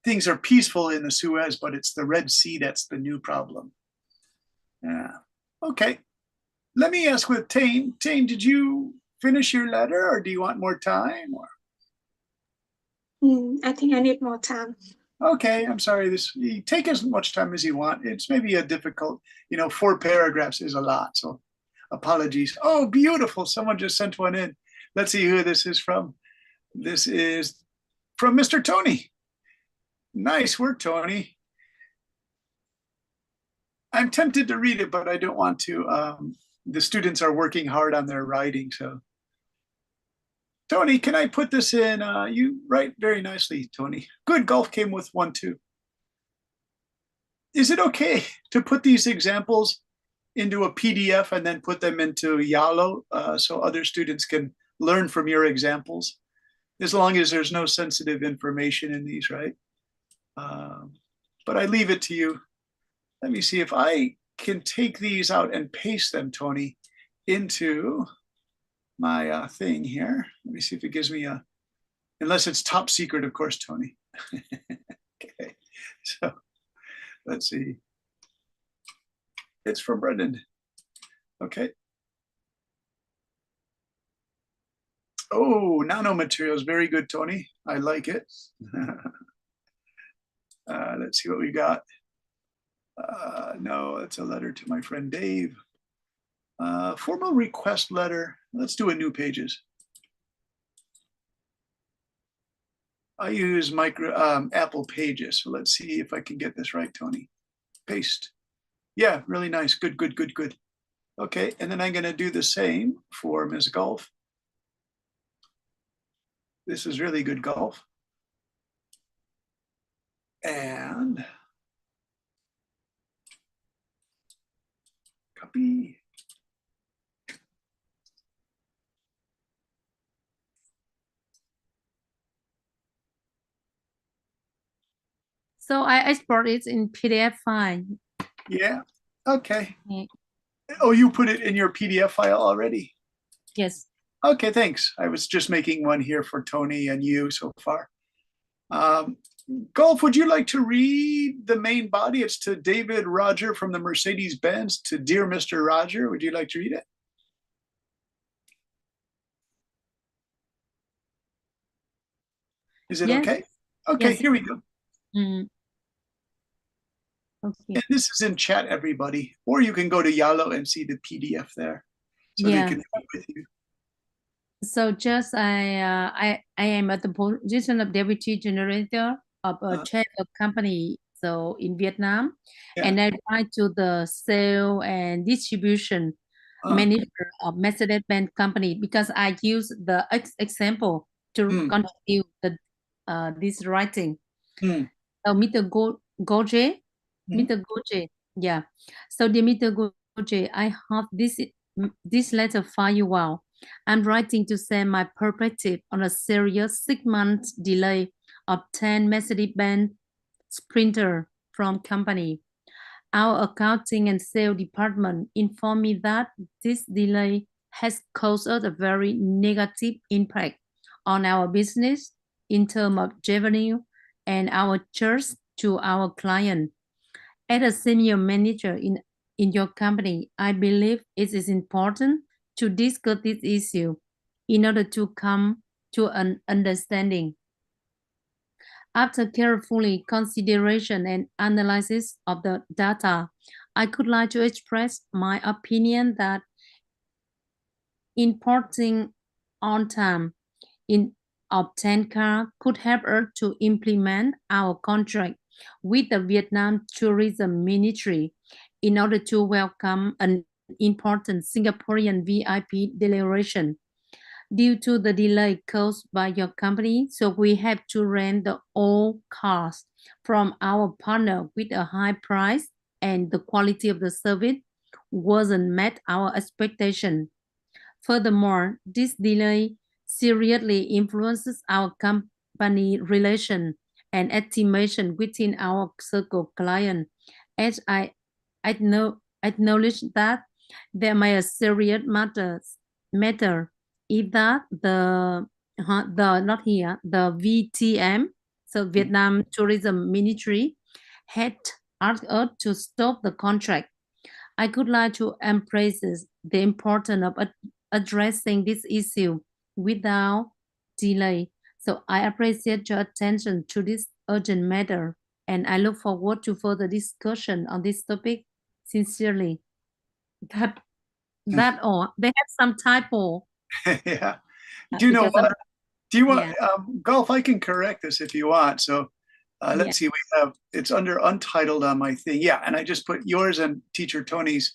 things are peaceful in the Suez, but it's the Red Sea that's the new problem. Yeah. Okay. Let me ask with Tane. Tane, did you finish your letter or do you want more time? Or... I think I need more time. Okay, I'm sorry. You take as much time as you want. It's maybe a difficult, 4 paragraphs is a lot. So apologies. Oh, beautiful. Someone just sent one in. Let's see who this is from. This is from Mr. Tony. Nice work, Tony. I'm tempted to read it, but I don't want to. The students are working hard on their writing. So, Tony, can I put this in? You write very nicely, Tony. Good, golf came with 1 too. Is it okay to put these examples into a PDF and then put them into Yalo so other students can learn from your examples? As long as there's no sensitive information in these, right? But I leave it to you. Let me see if I can take these out and paste them, Tony, into my thing here. Let me see if it gives me unless it's top secret, of course, Tony. Okay, so let's see. It's from Brendan. Okay. Oh, nanomaterials, very good, Tony. I like it. Let's see what we got. No, it's a letter to my friend Dave. Formal request letter. Let's do a new pages. I use Apple Pages. So let's see if I can get this right, Tony. Paste. Yeah, really nice. Good, good, good, good. Okay, and then I'm going to do the same for Ms. Golf. This is really good, Golf. And copy. So I export it in PDF file. Yeah, okay. Okay. Oh, you put it in your PDF file already? Yes. Okay, thanks. I was just making one here for Tony and you so far. Golf, would you like to read the main body? It's to David Roger from the Mercedes-Benz to Dear Mr. Roger. Would you like to read it? Is it Yes. okay? Okay, Yes. here we go. Okay. And this is in chat, everybody. Or you can go to Yalo and see the PDF there. So they can help with you. So just I am at the position of deputy generator of a chain of company. So in Vietnam, and I try to the sale and distribution manager of Mercedes-Benz company because I use the example to continue the this writing. So Mr. Goje, Mr. Goje, yeah. So dear Mr. Goje, I hope this letter find you well. I'm writing to share my perspective on a serious 6-month delay of 10 Mercedes-Benz Sprinter from company. Our accounting and sales department informed me that this delay has caused us a very negative impact on our business in terms of revenue and our trust to our client. As a senior manager in your company, I believe it is important to discuss this issue in order to come to an understanding. After carefully consideration and analysis of the data, I could like to express my opinion that importing on time in obtained car could help us to implement our contract with the Vietnam Tourism Ministry in order to welcome an important Singaporean VIP delegation. Due to the delay caused by your company, so we have to rent the old cars from our partner with a high price, and the quality of the service wasn't met our expectation. Furthermore, this delay seriously influences our company relation and estimation within our circle client, as I acknowledge that there may a serious matter is that the not here the VTM, so Vietnam Tourism Ministry, had asked us to stop the contract. I could like to emphasize the importance of addressing this issue without delay. So I appreciate your attention to this urgent matter, and I look forward to further discussion on this topic. Sincerely. That all. They have some typo. Yeah. Do you know what? Do you want, Yeah. Golf, I can correct this if you want. So let's see, we have, it's under untitled on my thing. Yeah, and I just put yours and Teacher Tony's.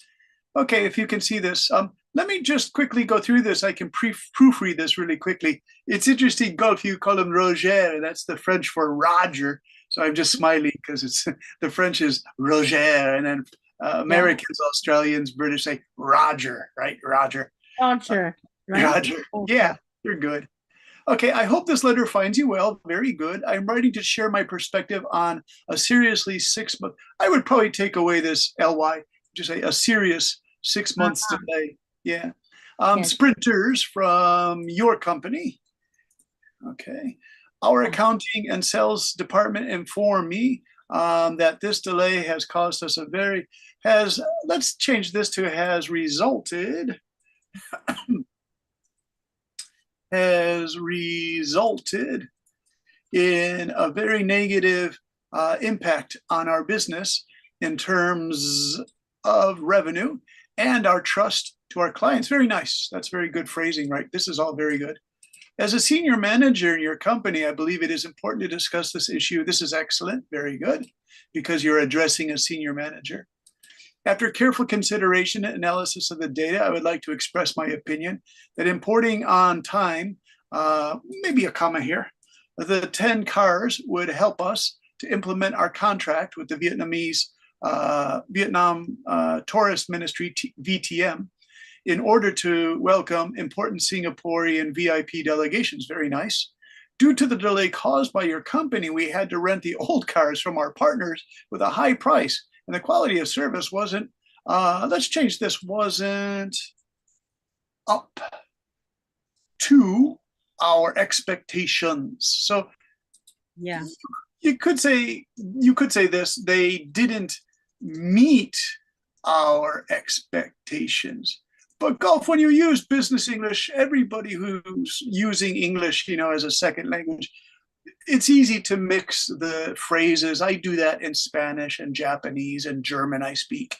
Okay, if you can see this. Let me just quickly go through this. I can proofread this really quickly. It's interesting, Golf, you call him Roger. That's the French for Roger. So I'm just smiling because it's the French is Roger, and then Americans, Australians, British say Roger, right? Roger. Roger. Right? Roger. Yeah, you're good. Okay, I hope this letter finds you well. Very good. I'm writing to share my perspective on a seriously 6-month. I would probably take away this ly, just say a serious 6 months delay. Yeah. Sprinters from your company. Okay. Our accounting and sales department informed me that this delay has caused us let's change this to has resulted in a very negative impact on our business in terms of revenue and our trust to our clients. Very nice. That's very good phrasing, right? This is all very good. As a senior manager in your company, I believe it is important to discuss this issue. This is excellent. Very good, because you're addressing a senior manager. After careful consideration and analysis of the data, I would like to express my opinion that importing on time, maybe a comma here, the 10 cars would help us to implement our contract with the Vietnam Tourist Ministry, VTM, in order to welcome important Singaporean VIP delegations. Very nice. Due to the delay caused by your company, we had to rent the old cars from our partners with a high price, and the quality of service wasn't, let's change this, wasn't up to our expectations. So yeah, you could say this, they didn't meet our expectations. But Golf, when you use business English, everybody who's using English, as a second language, it's easy to mix the phrases. I do that in Spanish and Japanese and German I speak.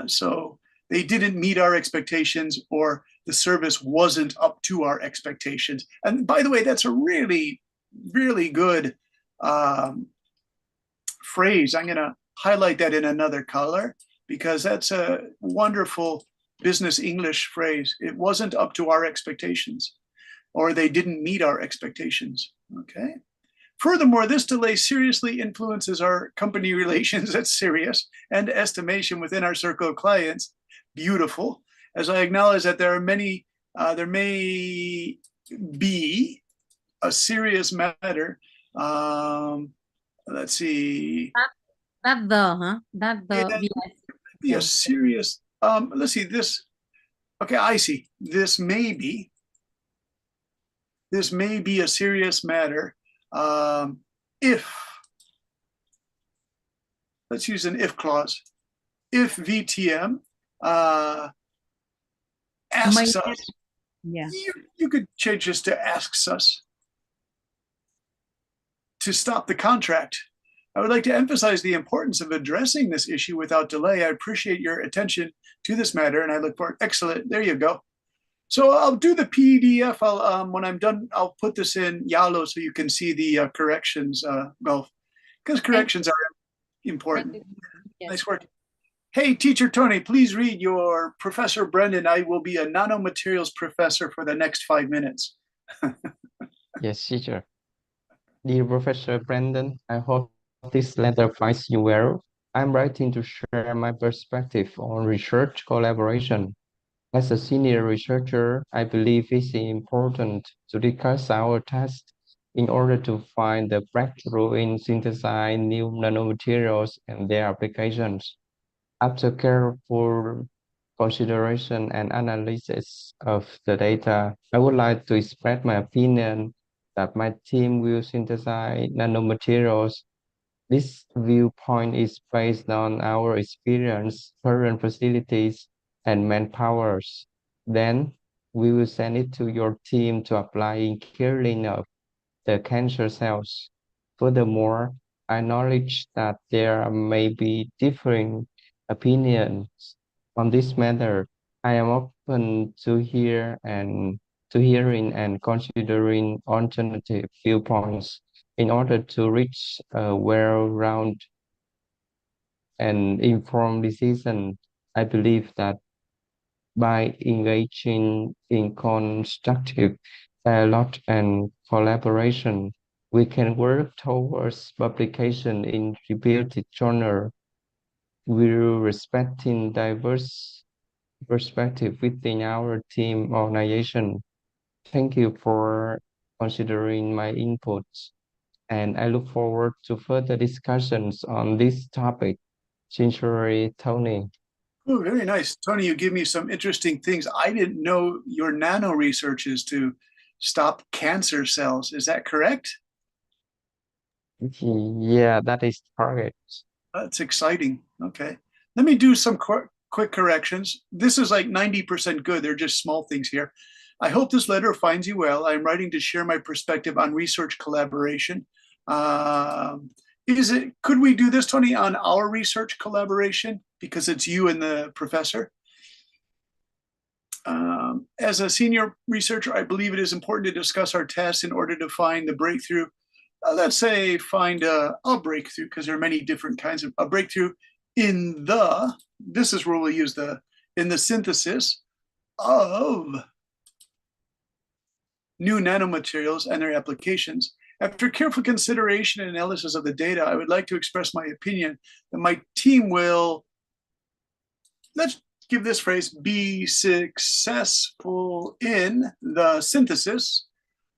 So they didn't meet our expectations, or the service wasn't up to our expectations. And by the way, that's a really, really good phrase. I'm going to highlight that in another color, because that's a wonderful business English phrase. It wasn't up to our expectations, or they didn't meet our expectations. Okay. Furthermore, this delay seriously influences our company relations. That's serious. And estimation within our circle of clients. Beautiful. As I acknowledge that there are many there may be a serious matter. Let's see. That the, huh? That the, Yeah, yes. be a serious, let's see this. Okay, I see. This may be a serious matter. If, let's use an if clause. If VTM asks us, Yeah. you could change this to asks us to stop the contract. I would like to emphasize the importance of addressing this issue without delay. I appreciate your attention to this matter, and I look forward. Excellent. There you go. So I'll do the PDF. I'll when I'm done, I'll put this in Yalo so you can see the corrections, Gulf, because corrections are important. Yes. Nice work. Hey, Teacher Tony, please read your Professor Brendan. I will be a nanomaterials professor for the next 5 minutes. Yes, teacher. Dear Professor Brendan, I hope this letter finds you well. I'm writing to share my perspective on research collaboration. As a senior researcher, I believe it's important to discuss our task in order to find the breakthrough in synthesizing new nanomaterials and their applications. After careful consideration and analysis of the data, I would like to express my opinion that my team will synthesize nanomaterials. This viewpoint is based on our experience, current facilities, and manpowers. Then we will send it to your team to apply in killing of the cancer cells. Furthermore, I acknowledge that there may be differing opinions on this matter. I am open to hearing and considering alternative viewpoints in order to reach a well-rounded and informed decision. I believe that by engaging in constructive dialogue and collaboration, we can work towards publication in reputed journal while respecting diverse perspective within our team organization. Thank you for considering my inputs, and I look forward to further discussions on this topic. Sincerely, Tony. Oh, very nice. Tony, you give me some interesting things. I didn't know your nano research is to stop cancer cells. Is that correct? Yeah, that is correct. That's exciting. Okay. Let me do some quick corrections. This is like 90% good. They're just small things here. I hope this letter finds you well. I'm writing to share my perspective on research collaboration. Could we do this, Tony, on our research collaboration? Because it's you and the professor. As a senior researcher, I believe it is important to discuss our tests in order to find the breakthrough. Let's say find a breakthrough, because there are many different kinds of a breakthrough in this is where we'll use in the synthesis of new nanomaterials and their applications. After careful consideration and analysis of the data, I would like to express my opinion that my team will, let's give this phrase, be successful in the synthesis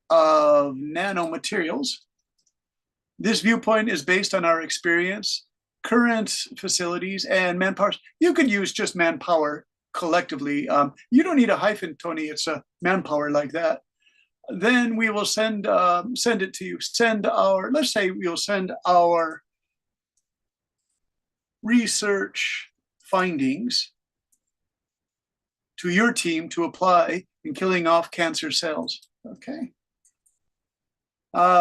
of nanomaterials. This viewpoint is based on our experience, current facilities, and manpower. You could use just manpower collectively. You don't need a hyphen, Tony. It's a manpower like that. Then we will send it to you. Let's say we'll send our research findings to your team to apply in killing off cancer cells. Okay.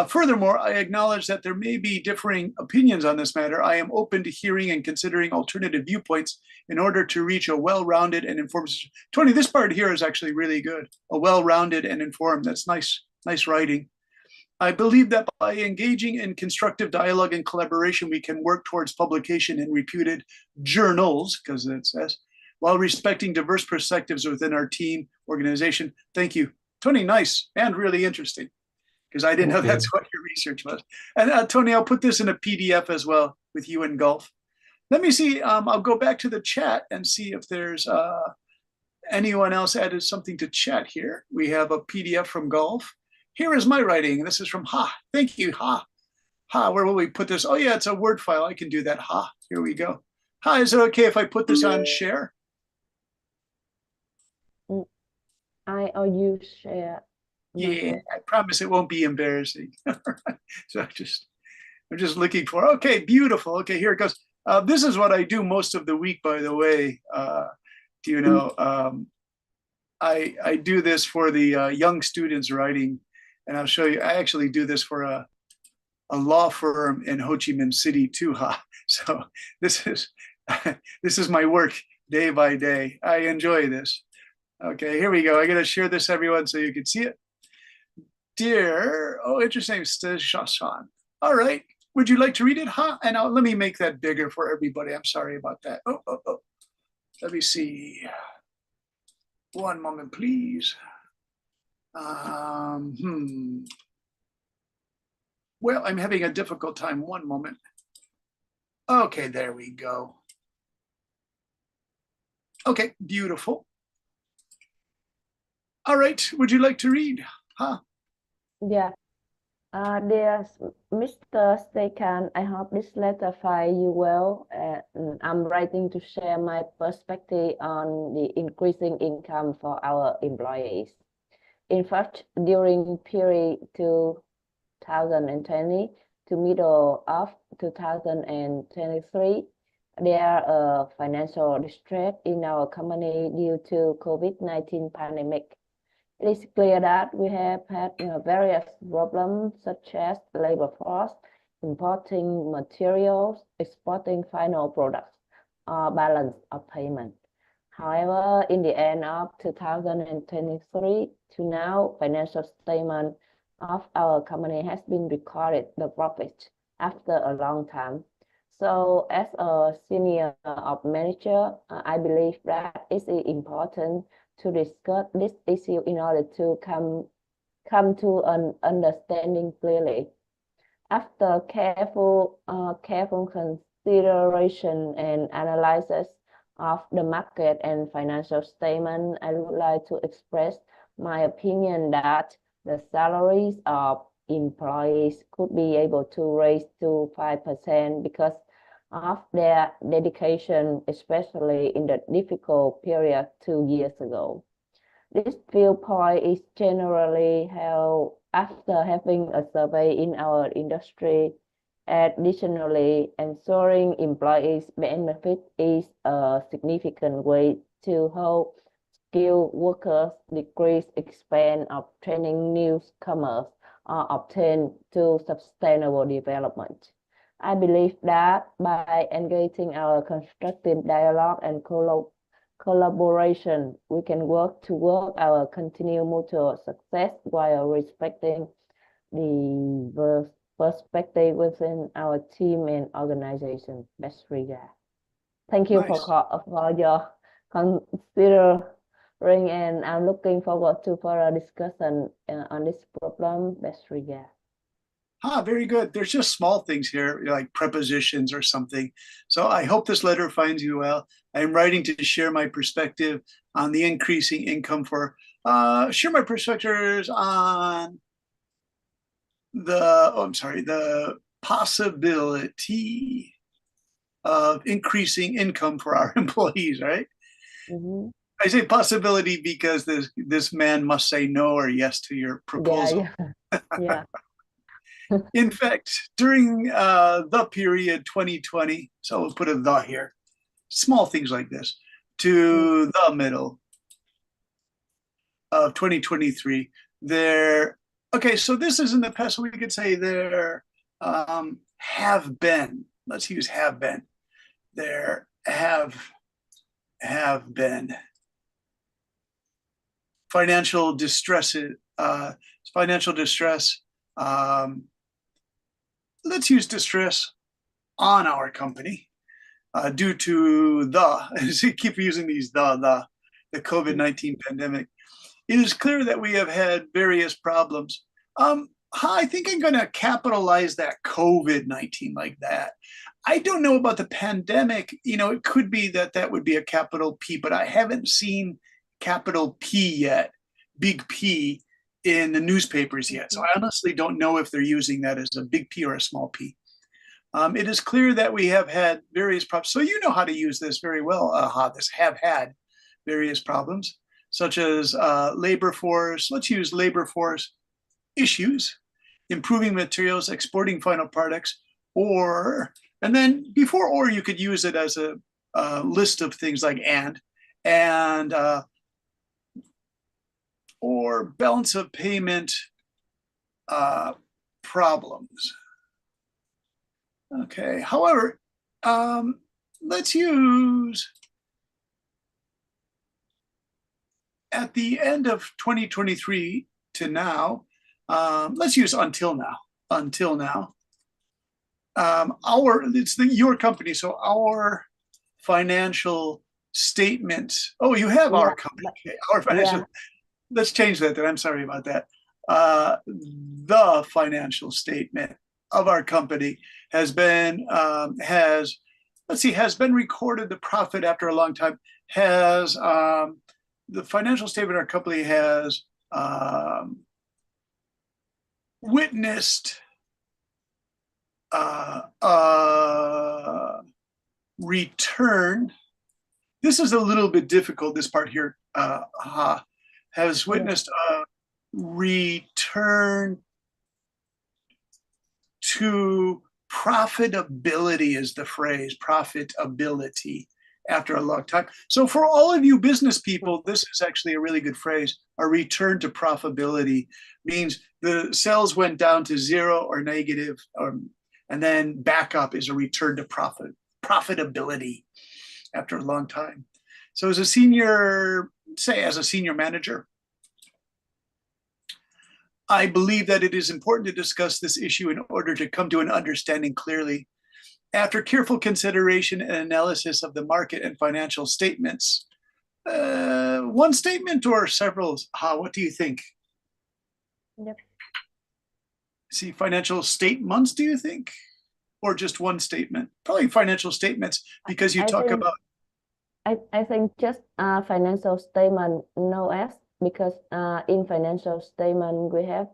Furthermore, I acknowledge that there may be differing opinions on this matter. I am open to hearing and considering alternative viewpoints in order to reach a well-rounded and informed. Tony, this part here is actually really good. A well-rounded and informed. That's nice writing. I believe that by engaging in constructive dialogue and collaboration, we can work towards publication in reputed journals, because it says, while respecting diverse perspectives within our team organization. Thank you. Tony, nice and really interesting, because I didn't know that's what your research was. And Tony, I'll put this in a PDF as well with you and Gulf. Let me see, I'll go back to the chat and see if there's anyone else added something to chat here. We have a PDF from Golf. Here is my writing. This is from Ha. Thank you, Ha. Ha, where will we put this? Oh yeah, it's a Word file. I can do that. Ha, here we go. Ha, is it okay if I put this on share? I or you share. Yeah, I promise it won't be embarrassing. So I'm just looking for, okay, beautiful. Okay, here it goes. This is what I do most of the week, by the way. Do you know, I do this for the young students writing, and I'll show you. I actually do this for a law firm in Ho Chi Minh City too. Ha. So this is my work day by day. I enjoy this. Okay, here we go. I'm gonna share this everyone so you can see it. Dear, oh, interesting, Shashan. All right, would you like to read it? Huh? And let me make that bigger for everybody. I'm sorry about that. Oh. Let me see. One moment, please. Well, I'm having a difficult time. One moment. Okay, there we go. Okay, beautiful. All right, would you like to read? Huh? Yeah. Dear Mr. Stekan, I hope this letter finds you well. I'm writing to share my perspective on the increasing income for our employees. In fact, during period 2020 to middle of 2023, there are financial distress in our company due to COVID-19 pandemic. It is clear that we have had various problems such as labor force, importing materials, exporting final products, or balance of payment. However, in the end of 2023 to now, financial statement of our company has been recorded the profit after a long time. So as a senior of manager, I believe that it is important to discuss this issue in order to come to an understanding clearly. After careful consideration and analysis of the market and financial statement, I would like to express my opinion that the salaries of employees could be able to raise to 5% because of their dedication, especially in the difficult period 2 years ago. This viewpoint is generally held after having a survey in our industry. Additionally, ensuring employees' benefit is a significant way to help skilled workers decrease expense of training newcomers or obtain to sustainable development. I believe that by engaging our constructive dialogue and collaboration, we can work toward our continued mutual success while respecting the perspective within our team and organization. Best regards. Thank you Nice. for your considering, and I'm looking forward to further discussion on this problem. Best regards. Ah, very good. There's just small things here, like prepositions or something. So I hope this letter finds you well. I'm writing to share my perspective on the increasing income for, share my perspectives on the possibility of increasing income for our employees, right? Mm-hmm. I say possibility because this man must say no or yes to your proposal. Yeah. In fact, during the period 2020, so we'll put a the here, small things like this, to the middle of 2023, okay, so this is in the past, so we could say there have been, let's use have been, there have been financial distress, let's use distress on our company due to I keep using these the COVID-19 pandemic. It is clear that we have had various problems. I think I'm going to capitalize that COVID-19 like that. I don't know about the pandemic. It could be that would be a capital P, but I haven't seen capital P yet, big P, in the newspapers yet. So I honestly don't know if they're using that as a big P or a small p. It is clear that we have had various problems. So you know how to use this very well, this have had various problems, such as labor force. Let's use labor force issues, improving materials, exporting final products, and then before or you could use it as a list of things like and or balance of payment problems. Okay, however, let's use at the end of 2023 to now, let's use until now. It's your company, so our financial statement. Oh, you have our company. Okay. Our financial. Let's change that. I'm sorry about that. The financial statement of our company has been recorded. The profit after a long time has the financial statement of our company has witnessed return. This is a little bit difficult, this part here. Has witnessed a return to profitability is the phrase, profitability after a long time. So for all of you business people, this is actually a really good phrase. A return to profitability means the sales went down to zero or negative, and then back up is a return to profitability after a long time. So as a senior manager, I believe that it is important to discuss this issue in order to come to an understanding clearly. After careful consideration and analysis of the market and financial statements, one statement or several, what do you think? Yep. See, financial statements, do you think? Or just one statement? Probably financial statements, because you talk about. I think just financial statement, no S, because in financial statement we have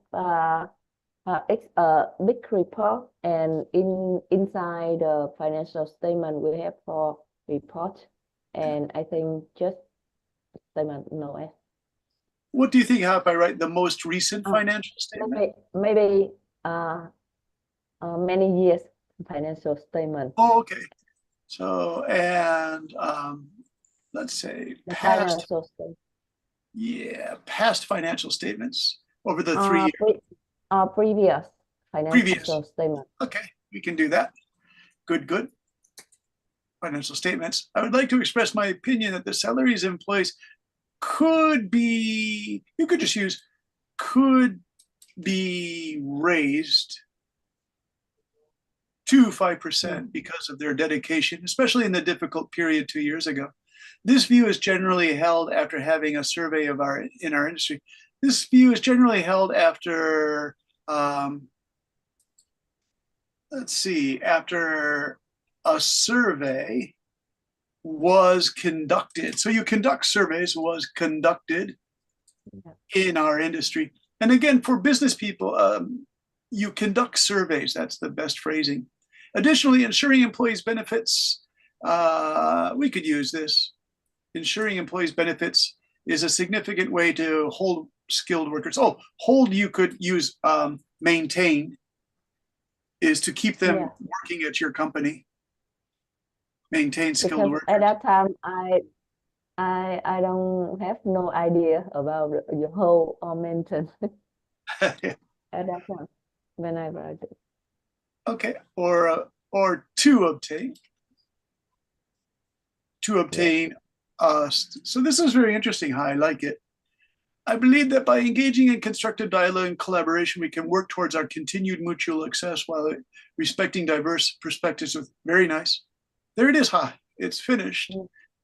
it's a big report, and inside the financial statement we have for report, and I think just statement, no S. What do you think? How if I write the most recent financial statement? Maybe many years financial statement. Oh, okay. So and let's say The past. financial statement. Yeah, past financial statements over the 3 years. Previous financial statement. Okay, we can do that. Good. Financial statements. I would like to express my opinion that the salaries of employees could be, you could just use could be raised to 5% because of their dedication, especially in the difficult period 2 years ago. This view is generally held after having a survey of our industry. This view is generally held after, after a survey was conducted. So you conduct surveys, was conducted in our industry. And again, for business people, you conduct surveys. That's the best phrasing. Additionally, ensuring employees' benefits, we could use this. Ensuring employees' benefits is a significant way to hold skilled workers. Oh, hold you could use maintain is to keep them working at your company. Maintain skilled workers. At that time, I don't have no idea about the whole maintain. At that time, when I wrote it. Okay, or to obtain. To obtain. So this is very interesting. How I like it. I believe that by engaging in constructive dialogue and collaboration, we can work towards our continued mutual success while respecting diverse perspectives. Very nice. There it is. It's finished.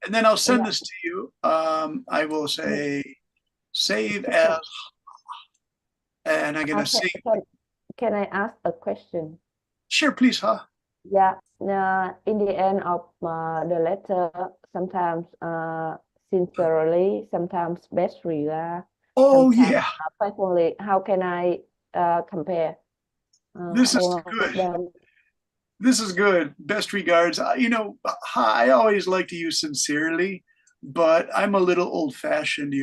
And then I'll send this to you. I will say save as, and I'm going to save. Can I ask a question? Sure, please. Yeah. In the end of the letter, sometimes sincerely, sometimes best regard, Oh, sometimes yeah. faithfully. How can I compare This is all of good. them? This is good. Best regards. I always like to use sincerely, but I'm a little old-fashioned,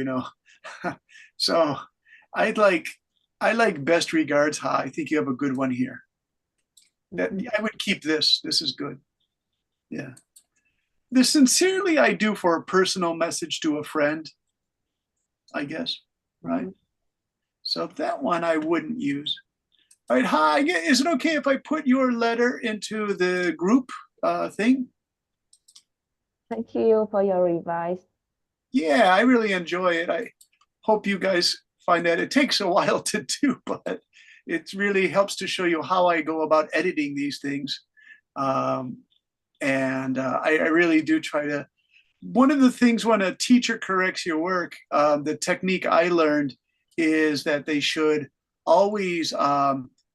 So I like best regards, Ha. I think you have a good one here. I would keep this. This is good. Yeah. The sincerely I do for a personal message to a friend, I guess, right? So that one I wouldn't use. All right, hi. Is it okay if I put your letter into the group thing? Thank you for your advice. Yeah, I really enjoy it. I hope you guys find that. It takes a while to do, but it really helps to show you how I go about editing these things. I really do try to. One of the things when a teacher corrects your work, the technique I learned is that they should always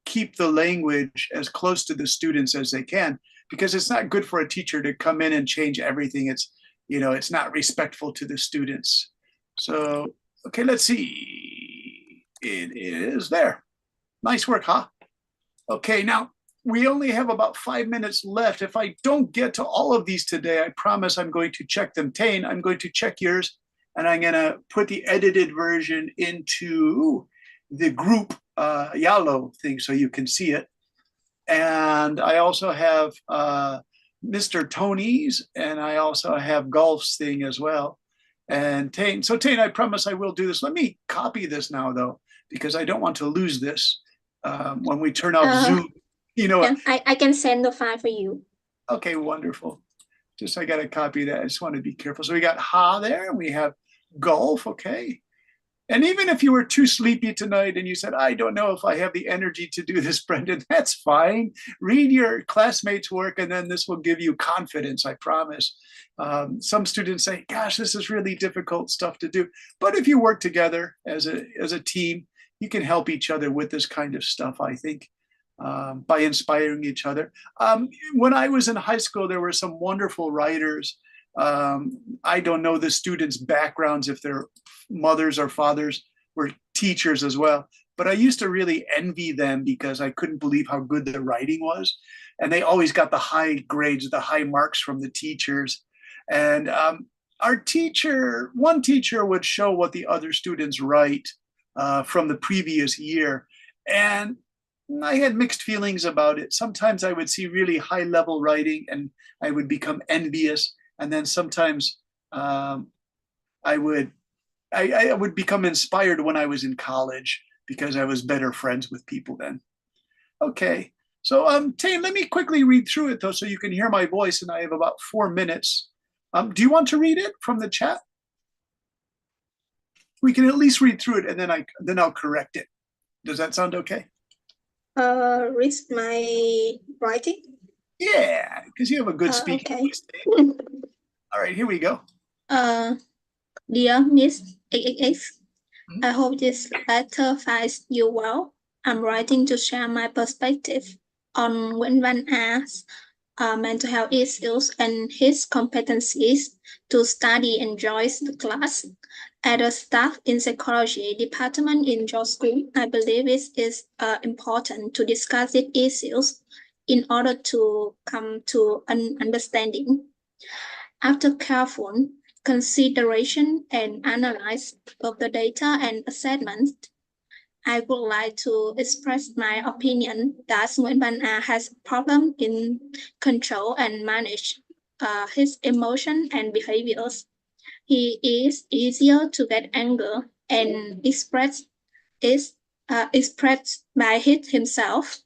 keep the language as close to the students as they can, because it's not good for a teacher to come in and change everything. It's not respectful to the students. So, okay, let's see. It is there. Nice work, huh? Okay, now we only have about 5 minutes left. If I don't get to all of these today, I promise I'm going to check them. Tane, I'm going to check yours, and I'm going to put the edited version into the group Yalo thing so you can see it. And I also have Mr. Tony's, and I also have Golf's thing as well. And Tane, I promise I will do this. Let me copy this now, though, because I don't want to lose this when we turn off Zoom. Yeah, I can send the file for you. Okay, wonderful. Just I got to copy that. I just want to be careful. So we got Ha there, and we have Golf. Okay. And even if you were too sleepy tonight and you said, I don't know if I have the energy to do this, Brendan, that's fine. Read your classmates' work, and then this will give you confidence, I promise. Some students say, gosh, this is really difficult stuff to do. But if you work together as a team, you can help each other with this kind of stuff, I think, by inspiring each other. When I was in high school, there were some wonderful writers. I don't know the students' backgrounds, if their mothers or fathers were teachers as well, but I used to really envy them because I couldn't believe how good the writing was. And they always got the high grades, the high marks from the teachers. And one teacher would show what the other students write from the previous year. And I had mixed feelings about it. Sometimes I would see really high level writing and I would become envious. And then sometimes I would become inspired when I was in college because I was better friends with people then. Okay, so Tane, let me quickly read through it though, so you can hear my voice, and I have about 4 minutes. Do you want to read it from the chat? We can at least read through it, and then I'll correct it. Does that sound okay? Read my writing. Yeah, because you have a good speaking voice. All right, here we go. Dear Miss XXX, I hope this letter finds you well. I'm writing to share my perspective on Nguyễn Văn A's mental health issues and his competencies to study and join the class. As a staff in psychology department in your school, I believe it is important to discuss these issues in order to come to an understanding. After careful consideration and analysis of the data and assessment, I would like to express my opinion that Nguyễn Văn A has a problem in control and manage his emotion and behaviors. He is easier to get anger and express by himself.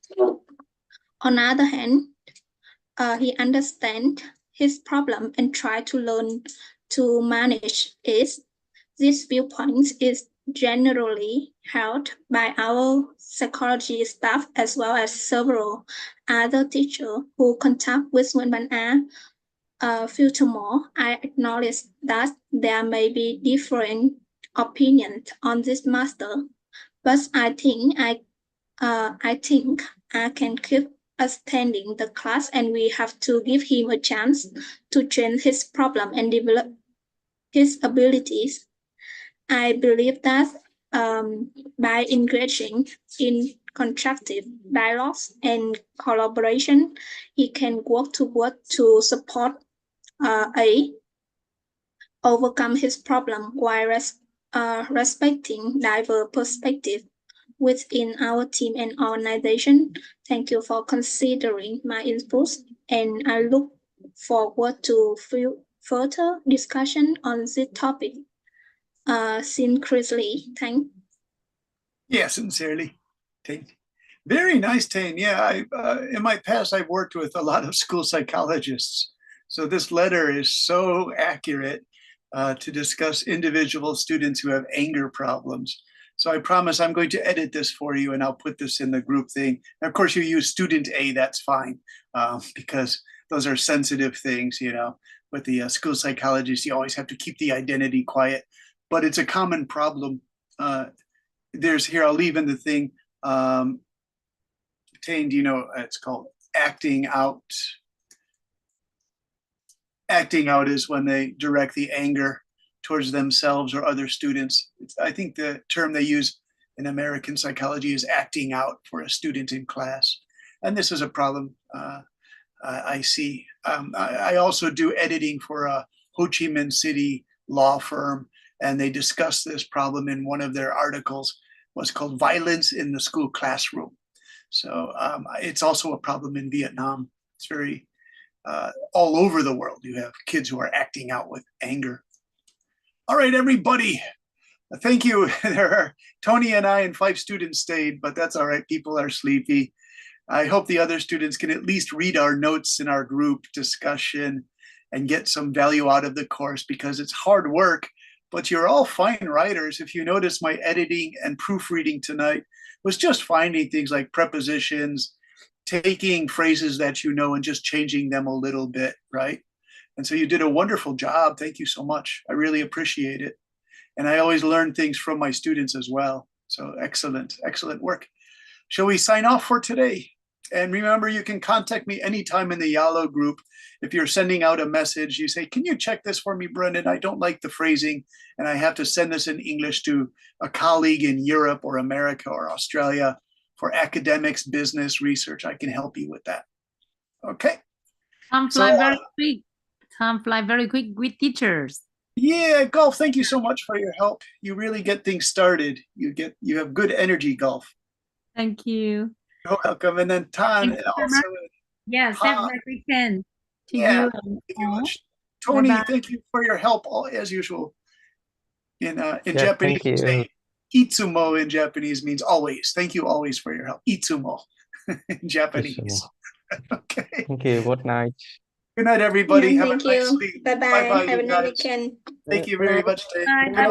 On the other hand, he understands his problem and try to learn to manage it. This viewpoint is generally held by our psychology staff as well as several other teachers who contact with Nguyễn Văn A. Furthermore, I acknowledge that there may be different opinions on this matter, but I think I can keep attending the class, and we have to give him a chance to change his problem and develop his abilities. I believe that by engaging in constructive dialogues and collaboration, he can work toward to support A, overcome his problem while respecting diverse perspectives within our team and organization. Thank you for considering my inputs, and I look forward to further discussion on this topic. Sincerely, thank. Yeah, sincerely. Tane. Very nice, Tane. Yeah, in my past, I've worked with a lot of school psychologists. So this letter is so accurate to discuss individual students who have anger problems. So I promise I'm going to edit this for you and I'll put this in the group thing. And of course, you use student A, that's fine, because those are sensitive things, you know. With the school psychologists, you always have to keep the identity quiet, but it's a common problem. There's here, I'll leave in the thing, Tane, do you know, it's called acting out. Acting out is when they direct the anger towards themselves or other students. I think the term they use in American psychology is acting out for a student in class. And this is a problem I see. I also do editing for a Ho Chi Minh City law firm, and they discuss this problem in one of their articles, what's called violence in the school classroom. So it's also a problem in Vietnam. It's very all over the world. You have kids who are acting out with anger. All right, everybody. Thank you. There are Tony and I and 5 students stayed, but that's all right. People are sleepy. I hope the other students can at least read our notes in our group discussion and get some value out of the course, because it's hard work, but you're all fine writers. If you notice, my editing and proofreading tonight was just finding things like prepositions, taking phrases that you know and just changing them a little bit, right? And so you did a wonderful job. Thank you so much. I really appreciate it. And I always learn things from my students as well. So excellent, excellent work. Shall we sign off for today? And remember, you can contact me anytime in the Yalo group. If you're sending out a message, you say, can you check this for me, Brendan? I don't like the phrasing, and I have to send this in English to a colleague in Europe or America or Australia for academics, business, research. I can help you with that. Okay. Time fly very quick. Time fly very quick with teachers. Yeah, Golf, thank you so much for your help. You really get things started. You have good energy, Golf. Thank you. You're welcome. And then Tan, Thank and you also yes, have a great weekend to yeah, you. thank you very much. Tony, Bye-bye. thank you for your help, as usual. In Yeah, Japanese, thank you. say itsumo in Japanese means always. Thank you always for your help. Itsumo in Japanese. Itsumo. Okay. Thank you. Good night. Good night, everybody. Yeah, Have thank a nice you. sleep. Bye-bye. Bye-bye, Have you a nice guys. weekend. Thank you very much. Bye. Good night.